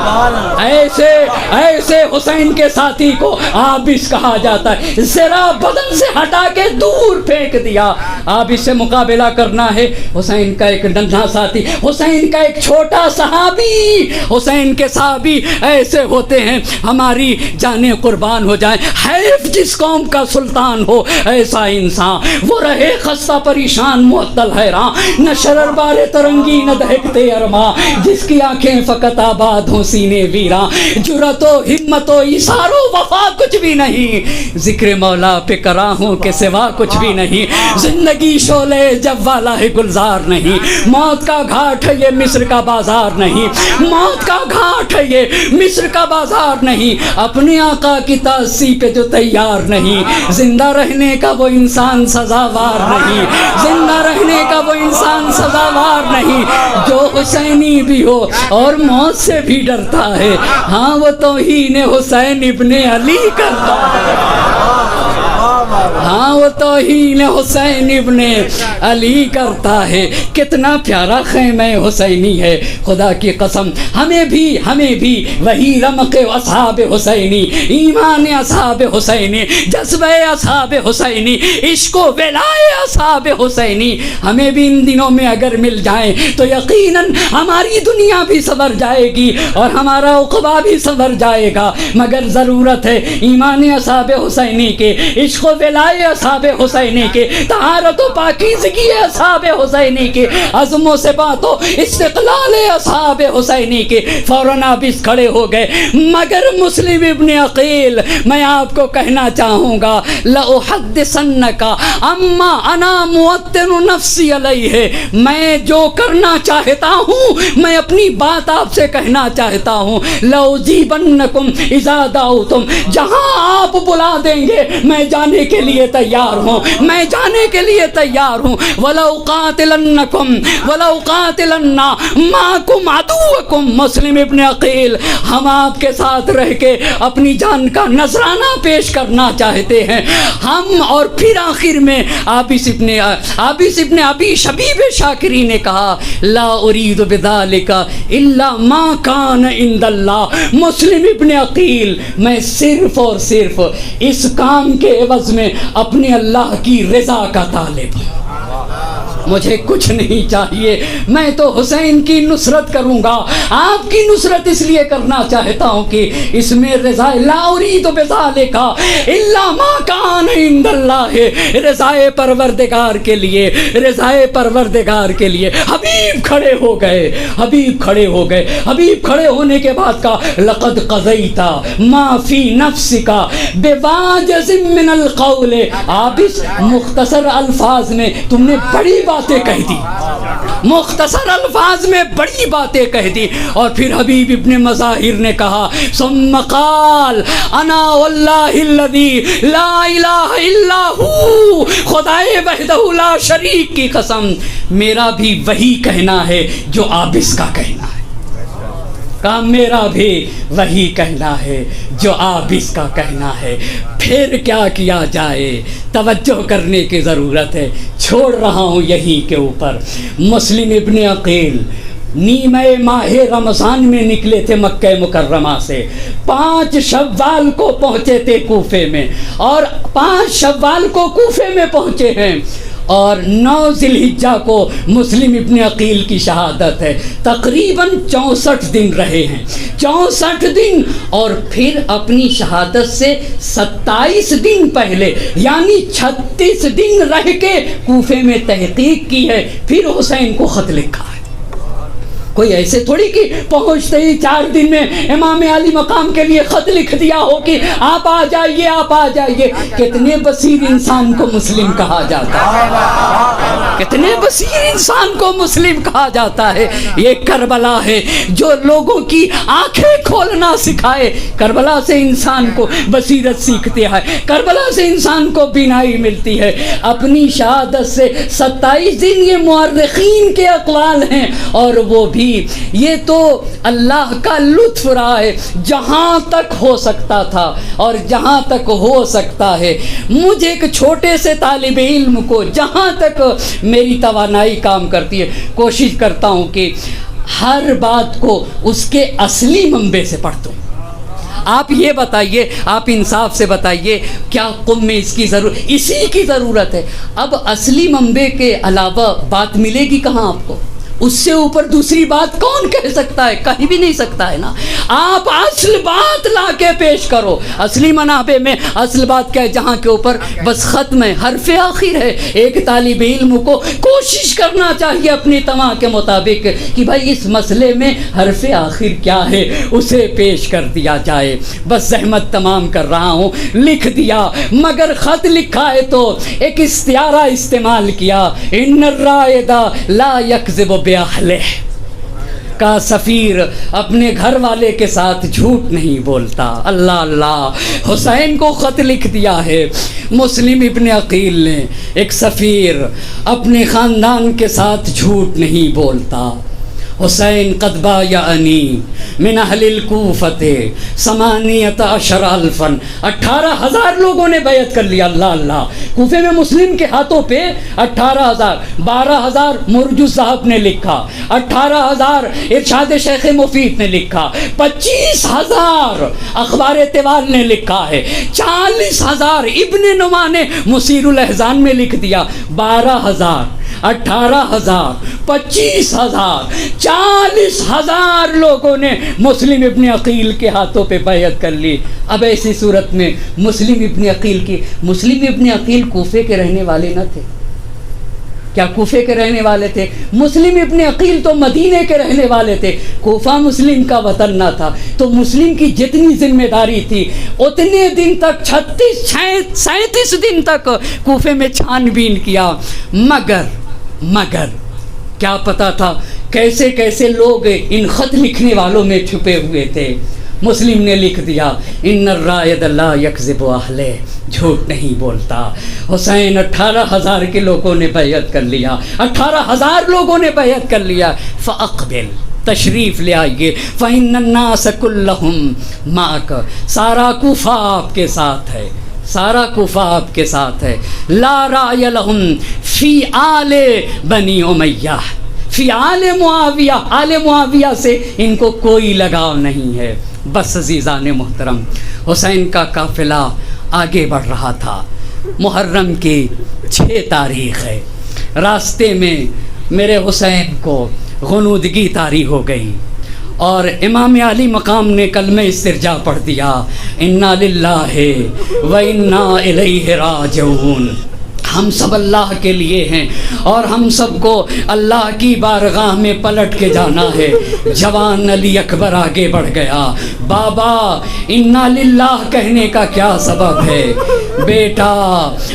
ایسے حسین کے ساتھی کو عابس کہا جاتا ہے۔ زرہ بدن سے ہٹا کے دور پھینک دیا۔ عابس سے مقابلہ کرنا ہے، حسین کا ایک ننھا ساتھی، حسین کا ایک چھوٹا صحابی، حسین کے صحابی ایسے ہوتے ہیں ہماری جانیں قربان ہو جائیں۔ حیف جس قوم کا سلطان ہو ایسا انسان، وہ رہے خستہ پریشان معطل حیران، نہ شرر بار ترنگی نہ دہکتے ارماں، جس کی آنکھیں فقط آباد ہوں سینے ویراں، جرأت و ہمت و ایثار و وفا کچھ بھی نہیں، ذکر مولا پہ کراہوں کے سوا کچھ بھی نہیں، زندگی شعلے جب والا ہے گلزار نہیں، موت کا گھاٹ ہے یہ مصر کا بازار نہیں، موت کا گھاٹ ہے یہ مصر کا بازار نہیں، اپنے آقا کی تاسی پہ جو تیار نہیں، زندہ رہنے کا وہ انسان سزاوار نہیں، زندہ رہنے کا وہ انسان سزاوار نہیں، جو حسینی بھی ہو اور موت سے بھی ڈرتا ہے، ہاں وہ توہین حسین ابن علی کرتا ہے، ہاں وہ توہین حسین ابن علی کرتا ہے۔ کتنا پیارا خیمہ حسینی ہے، خدا کی قسم، ہمیں بھی وہی رمق اصحاب حسینی، ایمان اصحاب حسینی، جذبہ اصحاب حسینی، عشق و ولائے اصحاب حسینی ہمیں بھی ان دنوں میں اگر مل جائیں تو یقیناً ہماری دنیا بھی سنور جائے گی اور ہمارا عقبہ بھی سنور جائے گا، مگر ضرورت ہے ایمان اصحاب حسینی کے، عشق و لائے اصحاب حسینی کے، طہارت و پاکیزگی اصحاب حسینی کے، عزم و ثبات و استقلال اصحاب حسینی کے۔ فوراً آپ اس کھڑے ہو گئے۔ مگر مسلم ابن عقیل، میں آپ کو کہنا چاہوں گا لأحدثنک اما انا موطن نفسی علیہ، میں جو کرنا چاہتا ہوں، میں اپنی بات آپ سے کہنا چاہتا ہوں، لأجیبنکم اذا دعوتم، جہاں آپ بلا دیں گے میں جانے کے لیے تیار ہوں، میں جانے کے لیے تیار ہوں۔ وَلَوْ قَاتِلَنَّكُمْ وَلَوْ قَاتِلَنَّا مَعَكُمْ عَدُوَّكُمْ، مسلم ابن عقیل، ہم آپ کے ساتھ رہ کے اپنی جان کا نذرانہ پیش کرنا چاہتے ہیں ہم۔ اور پھر آخر میں عابس ابن ابی شبیب شاکری نے کہا لا اريد بذلك الا ما كان عند اللہ، مسلم ابن عقیل، میں صرف اور صرف اس کام کے عوض میں اپنے اللہ کی رضا کا طالب ہوں، مجھے کچھ نہیں چاہیے، میں تو حسین کی نصرت کروں گا، آپ کی نصرت اس لیے کرنا چاہتا ہوں کہ اس میں رضا لا اريد بذلك الا ما كان عند اللہ، رضائے پروردگار کے لیے، رضائے پروردگار کے لیے۔ حبیب کھڑے ہو گئے، حبیب کھڑے ہو گئے، حبیب کھڑے ہونے کے بعد کہا لقد قضیت ما فی نفسک بواجز من القول، آپ اس مختصر الفاظ میں تم نے بڑی باتیں کہہ دی، مختصر الفاظ میں بڑی باتیں کہہ دی۔ اور پھر حبیب ابن مظاہر نے کہا ثم قال انا واللہ الذی لا الہ الا ہو، خدائے وحدہ لا شریک کی قسم، میرا بھی وہی کہنا ہے جو عابس کا کہنا ہے، کہا میرا بھی وہی کہنا ہے جو عابس کا کہنا ہے۔ پھر کیا کیا جائے، توجہ کرنے کی ضرورت ہے، چھوڑ رہا ہوں یہی کے اوپر۔ مسلم ابن عقیل نیمہ ماہ رمضان میں نکلے تھے مکہ مکرمہ سے، 5 شوال کو پہنچے تھے کوفے میں، اور 5 شوال کو کوفے میں پہنچے ہیں، اور 9 ذی الحجہ کو مسلم ابن عقیل کی شہادت ہے، تقریباً 64 دن رہے ہیں، 64 دن، اور پھر اپنی شہادت سے 27 دن پہلے یعنی 36 دن رہ کے کوفے میں تحقیق کی ہے، پھر حسین کو خط لکھا ہے۔ کوئی ایسے تھوڑی کہ پہنچتے ہی 4 دن میں امام علی مقام کے لیے خط لکھ دیا ہو کہ آپ آ جائیے، آپ آ جائیے۔ کتنے بصیر انسان کو مسلم کہا جاتا ہے، کتنے بصیر انسان کو مسلم کہا جاتا ہے۔ یہ کربلا ہے جو لوگوں کی آنکھیں کھولنا سکھائے، کربلا سے انسان کو بصیرت سیکھتے ہیں، کربلا سے انسان کو بینائی ملتی ہے۔ اپنی شہادت سے 27 دن، یہ مورخین کے اقوال ہیں، اور وہ بھی یہ تو اللہ کا لطف رہا ہے، جہاں تک ہو سکتا تھا اور جہاں تک ہو سکتا ہے، مجھے ایک چھوٹے سے طالب علم کو جہاں تک میری توانائی کام کرتی ہے، کوشش کرتا ہوں کہ ہر بات کو اس کے اصلی منبع سے پڑھتا ہوں۔ آپ یہ بتائیے، آپ انصاف سے بتائیے، کیا قم میں اس کی ضرورت، اسی کی ضرورت ہے؟ اب اصلی منبع کے علاوہ بات ملے گی کہاں آپ کو؟ اس سے اوپر دوسری بات کون کہہ سکتا ہے؟ کہیں بھی نہیں سکتا ہے نا۔ آپ اصل بات لا کے پیش کرو۔ اصلی منابع میں اصل بات کیا ہے؟ جہاں کے اوپر بس ختم ہے، حرف آخر ہے۔ ایک طالب علم کو کوشش کرنا چاہیے اپنی تمام کے مطابق کہ بھائی اس مسئلے میں حرف آخر کیا ہے، اسے پیش کر دیا جائے۔ بس زحمت تمام کر رہا ہوں، لکھ دیا، مگر خط لکھا ہے تو ایک استعارہ استعمال کیا، ان الرائد لا یکذب بیاہلہ، کا سفیر اپنے گھر والے کے ساتھ جھوٹ نہیں بولتا۔ اللہ اللہ، حسین کو خط لکھ دیا ہے مسلم ابن عقیل نے، ایک سفیر اپنے خاندان کے ساتھ جھوٹ نہیں بولتا۔ حسین قد بایعنی من اہل الکوفۃ 18,000، 18,000 لوگوں نے بیعت کر لیا۔ اللہ اللہ، کوفے میں مسلم کے ہاتھوں پہ 18,000، 12,000 مرج صاحب نے لکھا، 18,000 ارشاد شیخ مفید نے لکھا، 25,000 اخبار طوال نے لکھا ہے، 40,000 ابن نما نے مسیر الاحزان میں لکھ دیا، 12,000 18,000 25,000 40,000 لوگوں نے مسلم ابن عقیل کے ہاتھوں پہ بیعت کر لی۔ اب ایسی صورت میں مسلم ابن عقیل کوفے کے رہنے والے نہ تھے کیا؟ کوفے کے رہنے والے تھے۔ مسلم ابن عقیل تو مدینے کے رہنے والے تھے، کوفہ مسلم کا وطن نہ تھا، تو مسلم کی جتنی ذمہ داری تھی اتنے دن تک 37 دن تک کوفے میں چھان بین کیا، مگر کیا پتا تھا کیسے کیسے لوگ ان خط لکھنے والوں میں چھپے ہوئے تھے۔ مسلم نے لکھ دیا ان الرائد لا یکذب اہلہ، جھوٹ نہیں بولتا۔ حسین 18,000 کے لوگوں نے بیعت کر لیا، 18,000 لوگوں نے بیعت کر لیا۔ فاقبل، تشریف لے آئیے، فإن الناس كلهم معك، سارا کوفہ آپ کے ساتھ ہے، سارا کوفہ آپ کے ساتھ ہے۔ لا رائے لهم فی آل بنی امیہ، فی آل معاویہ، آل معاویہ سے ان کو کوئی لگاؤ نہیں ہے۔ بس عزیزان محترم، حسین کا قافلہ آگے بڑھ رہا تھا۔ محرم کی 6 تاریخ ہے، راستے میں میرے حسین کو غنودگی طاری ہو گئی اور امام علی مقام نے کلمہ استرجاع پڑھ دیا، انا للہ و انا الیہ راجعون، ہم سب اللہ کے لیے ہیں اور ہم سب کو اللہ کی بارگاہ میں پلٹ کے جانا ہے۔ جوان علی اکبر آگے بڑھ گیا، بابا انا للہ کہنے کا کیا سبب ہے؟ بیٹا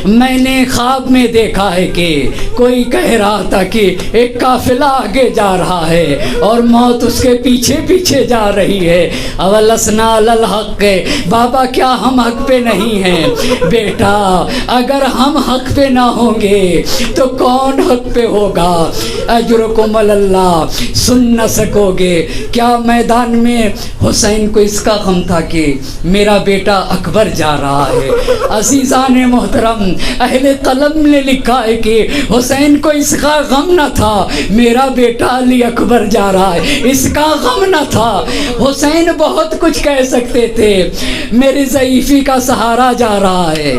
میں نے خواب میں دیکھا ہے کہ کوئی کہہ رہا تھا کہ ایک قافلہ آگے جا رہا ہے اور موت اس کے پیچھے پیچھے جا رہی ہے۔ اولسنا علی الحق، بابا کیا ہم حق پہ نہیں ہیں؟ بیٹا اگر ہم حق پہ نہ ہوں گے تو کون حق پہ ہوگا؟ اجرکم اللہ، سن نہ سکو گے کیا؟ میدان میں حسین کو اس کا غم تھا کہ میرا بیٹا اکبر جا رہا ہے۔ عزیزان محترم، اہل قلم نے لکھا ہے کہ حسین کو اس کا غم نہ تھا میرا بیٹا علی اکبر جا رہا ہے، اس کا غم نہ تھا۔ حسین بہت کچھ کہہ سکتے تھے، میری ضعیفی کا سہارا جا رہا ہے،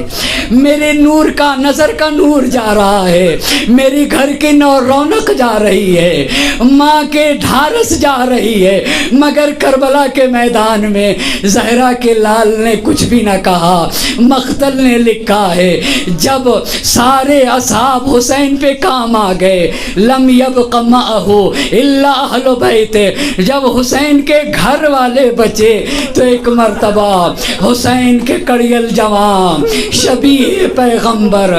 میرے نور کا نظر کا نور جا رہا ہے، میری گھر کی رونق جا رہی ہے، ماں کے ڈھارس جا رہی ہے، مگر کربلا کے میدان میں زہرا کے لال نے کچھ بھی نہ کہا۔ مختل نے لکھا ہے جب سارے اصحاب حسین پہ کام آ گئے، لم یبق معہ الا اہل بیت، جب حسین کے گھر والے بچے تو ایک مرتبہ حسین کے کڑیل جوان شبیہ پیغمبر،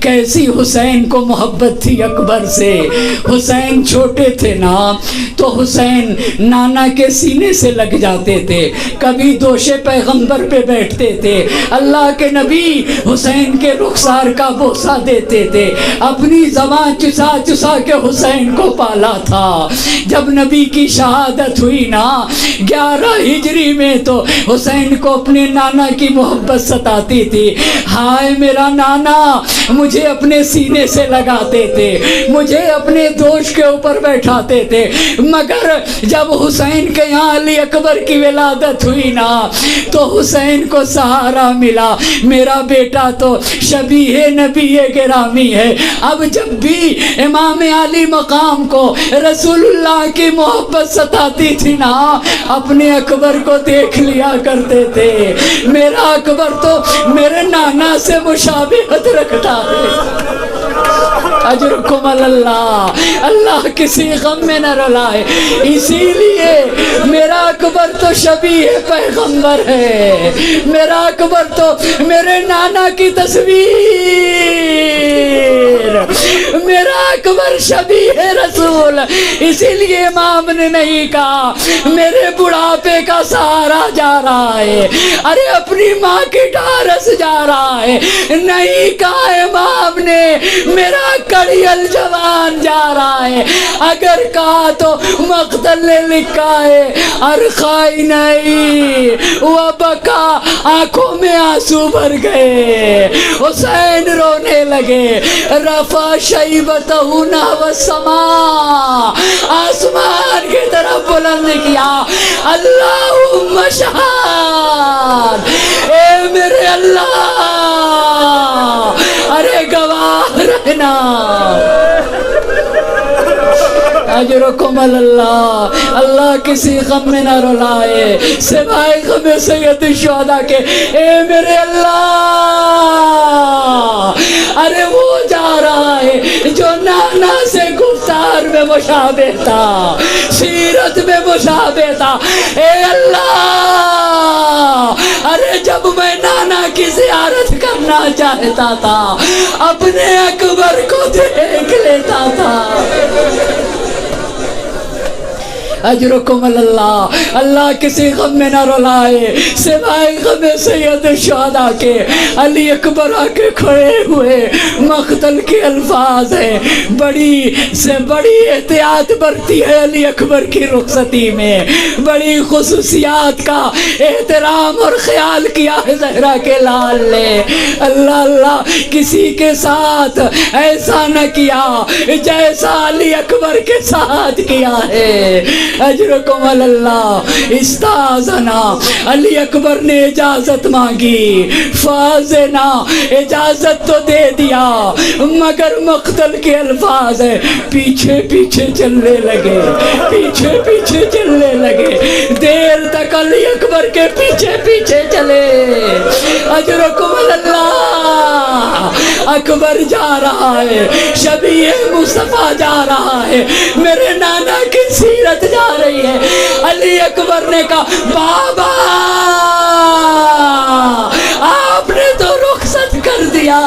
کیسی حسین کو محبت تھی اکبر سے۔ حسین چھوٹے تھے نا تو حسین نانا کے سینے سے لگ جاتے تھے، کبھی دوش پیغمبر پہ بیٹھتے تھے، اللہ کے نبی حسین کے رخسار کا بوسہ دیتے تھے، اپنی زبان چسا چسا کے حسین کو پالا تھا۔ جب نبی کی شہادت ہوئی نا 11 ہجری میں تو حسین کو اپنے نانا کی محبت ستاتی تھی۔ ہائے میرا نانا مجھے اپنے سینے سے لگاتے تھے، مجھے اپنے دوش کے اوپر بیٹھاتے تھے، مگر جب حسین کے یہاں علی اکبر کی ولادت ہوئی نا تو حسین کو سہارا ملا، میرا بیٹا تو شبیہ نبی گرامی ہے۔ اب جب بھی امام علی مقام کو رسول اللہ کی محبت ستاتی تھی نا اپنے اکبر کو دیکھ لیا کرتے تھے، میرا اکبر تو میرے نانا سے مشابہت رکھتا ہے۔ اجرکم اللہ، اللہ کسی غم میں نہ رلائے، اسی لیے میرا اکبر تو شبیہ پیغمبر ہے، میرا اکبر تو میرے نانا کی تصویر، میرا اکبر شبیہ رسول، اسی لیے امام نے نہیں کہا میرے بڑھاپے کا سہارا جا رہا ہے، ارے اپنی ماں کی ڈھارس جا رہا ہے، نہیں کہا امام نے میرا کڑیل جوان جا رہا ہے، اگر کہا تو مقتل نے لکھا ہے ارخائی نہیں وہ بکا، آنکھوں میں آنسو بھر گئے، حسین رونے لگے، رفع شیبتہ نحو السماء، آسمان کی طرف بلند کیا، اللہم شہاد، اے میرے اللہ ارے گواہ رہنا۔ اجرکم اللہ، اللہ کسی غم میں نہ رلائے سوائے غم سید الشہداء کے۔ اے میرے اللہ، ارے وہ جا رہا ہے جو نانا سے گفتار میں مشابہ تھا، سیرت میں مشابہ تھا۔ اے اللہ، ارے جب میں نانا کی زیارت کرنا چاہتا تھا اپنے اکبر کو دیکھ لیتا تھا۔ اجرکم اللہ، اللہ کسی غم میں نہ رلائے سوائے غم سید الشہداء کے۔ علی اکبر آ کے کھڑے ہوئے، مقتل کے الفاظ ہیں، بڑی سے بڑی احتیاط برتی ہے علی اکبر کی رخصتی میں، بڑی خصوصیات کا احترام اور خیال کیا ہے زہرا کے لال نے۔ اللہ اللہ، کسی کے ساتھ ایسا نہ کیا جیسا علی اکبر کے ساتھ کیا ہے۔ اجرکم اللہ۔ استاذنا، علی اکبر نے اجازت مانگی، فاذنا، اجازت تو دے دیا مگر مقتل کے الفاظ ہیں، پیچھے پیچھے چلنے لگے، پیچھے پیچھے چلنے لگے، دیر تک علی اکبر کے پیچھے پیچھے چلے۔ اجرکم اللہ، اکبر جا رہا ہے، شبیہ مصطفیٰ جا رہا ہے، میرے نانا کی سیرت جا رہی ہے۔ علی اکبر نے کہا بابا آپ نے تو رخصت کر دیا۔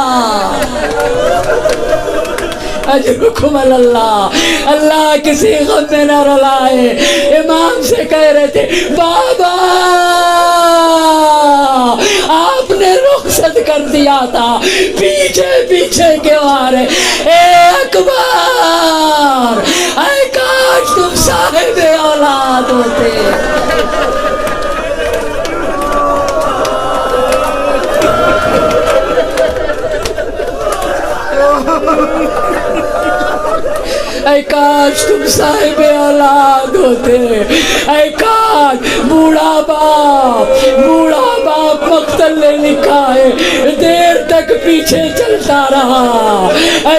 اجرکم اللہ، اللہ کسی غم میں نہ رلائے۔ امام سے کہہ رہے تھے بابا آپ نے رخصت کر دیا تھا، پیچھے پیچھے کیوں آ رہے؟ اے اکبر، اے کاش تم صاحب اولاد ہوتے۔ اے کاش تم صاحب اولاد ہوتے، اے کاش۔ بوڑھا باپ مقتل نے لکھا ہے، دیر تک پیچھے چلتا رہا۔ اے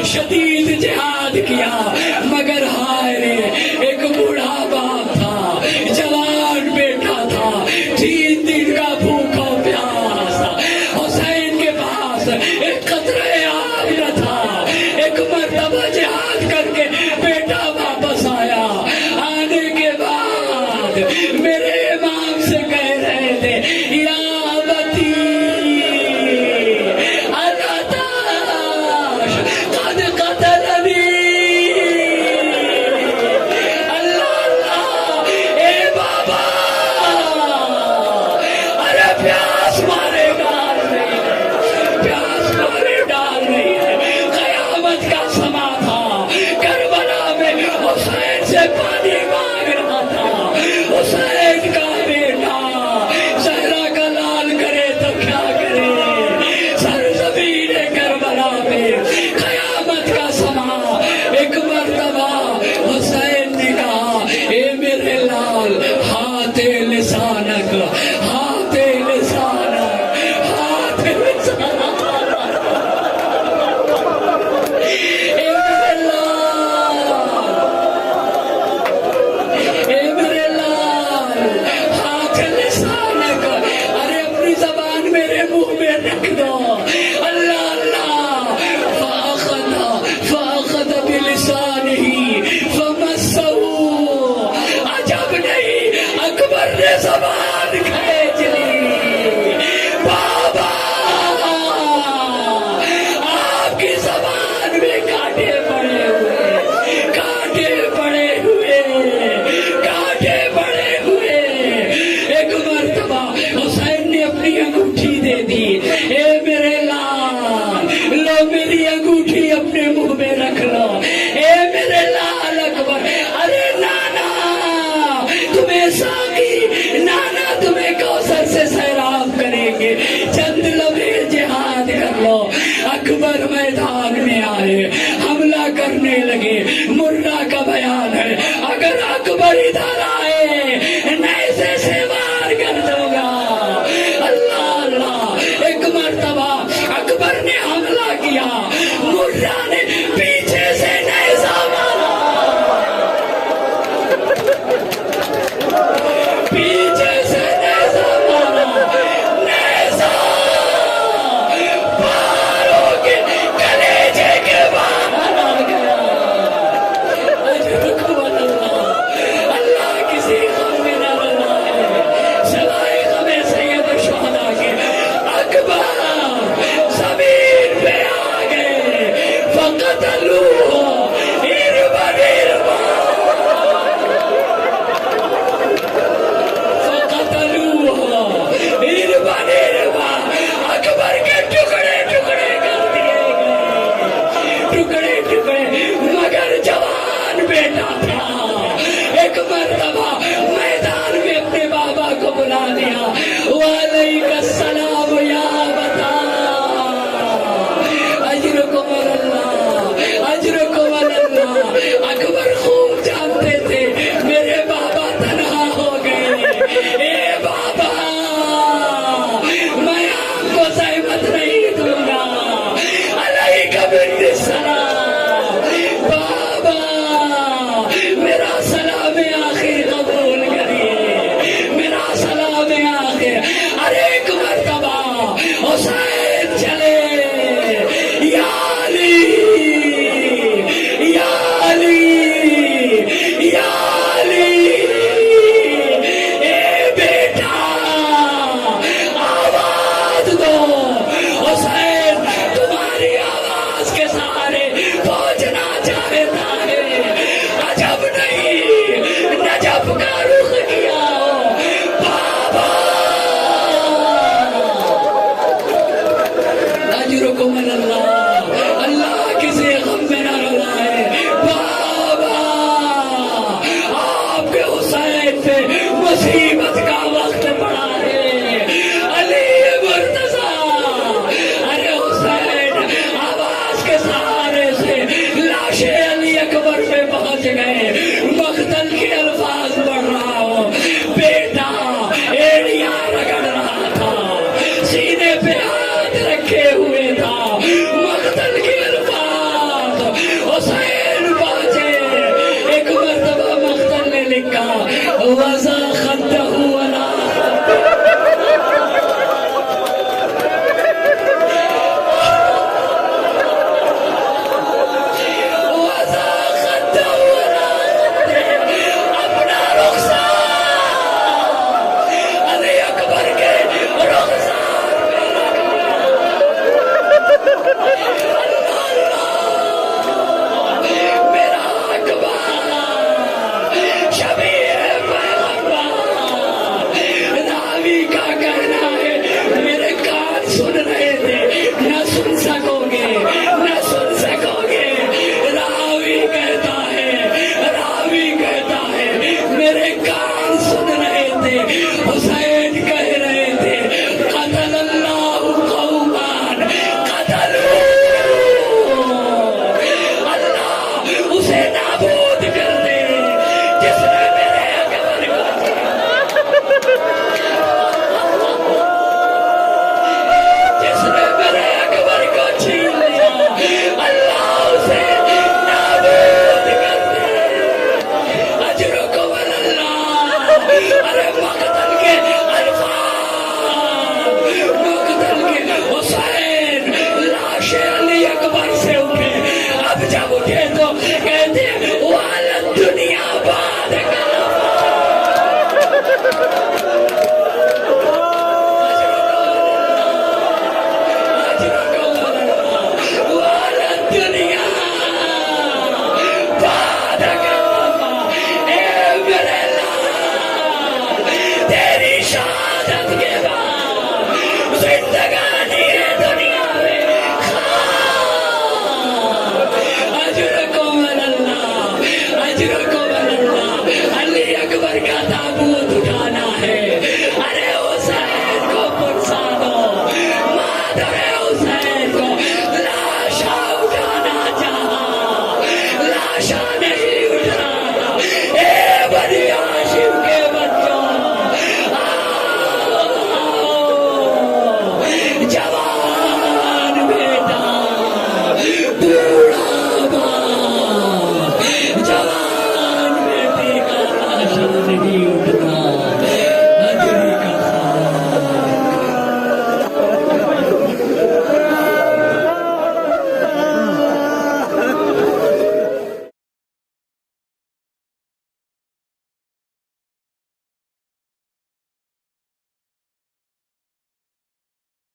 شدید جہاد کیا مگر ہائے رے، ایک بوڑھا باپ تھا، جوان بیٹا تھا، 3 دن کا بھوکا پیاس تھا، حسین کے پاس ایک قطرہ آب نہ تھا۔ ایک مرتبہ جہاد کر کے بیٹا واپس آیا، آنے کے بعد میرے امام سے کہہ رہے تھے یا میدان میں آئے حملہ کرنے لگے. مرہ کا بیان ہے اگر اکبر ادھر آئے نیزے سے وار کر دوں گا. اللہ اللہ. ایک مرتبہ اکبر نے حملہ کیا, مرہ نے پیچھے سے نیزہ مارا, پیچھے سے نیزہ مارا, نیزہ پاروں کے کلیجے کے باہر آ گیا. اجرکم اللہ. اللہ کسی غم میں نہ رہا ہے سوائے غم سید الشہداء کے. اکبر زمین پہ آ گئے, فقتلوہ اربا اربا, اکبر کے ٹکڑے ٹکڑے کر دیے گئے, ٹکڑے ٹکڑے. مگر جوان بیٹا تھا. ایک مرتبہ میدان میں اپنے بابا کو بلا لیا, وعلیک السلام یا بتا, اجرکم اللہ, اجرکم اللہ. اکبر خوب جانتے تھے میرے بابا تنہا ہو گئے. اے بابا میں آپ کو زحمت نہیں دوں گا, علیک بالسلام. بابا میرا سلام آخر قبول کریے, میرا سلام آخر. ارے ایک مرتبہ حسین چلے, یا علی یا علی یا علی. اے بیٹا آواز دو, حسین تمہاری آواز کے سہارے پہنچنا چاہتا ہے. عجب نہیں نجف کا رخ کیا بابا. اجرکم اللہ. اللہ کسی غم میں نہ رہا ہے. بابا آپ کے حسین پہ مصیبت کا وقت پڑا ہے. علی مرتضیٰ. ارے حسین آواز کے سہارے سے لاشیں علی اکبر پہ پہنچ گئے. مقتل کے الفاظ پڑھ رہا ہوں. بیٹا ایڑیاں رگڑ رہا تھا, سینے پہ ہاتھ رکھے ہوئے تھا. مقتل کے الفاظ حسین پہنچے. ایک مرتبہ مقتل نے لکھا وَزَخْ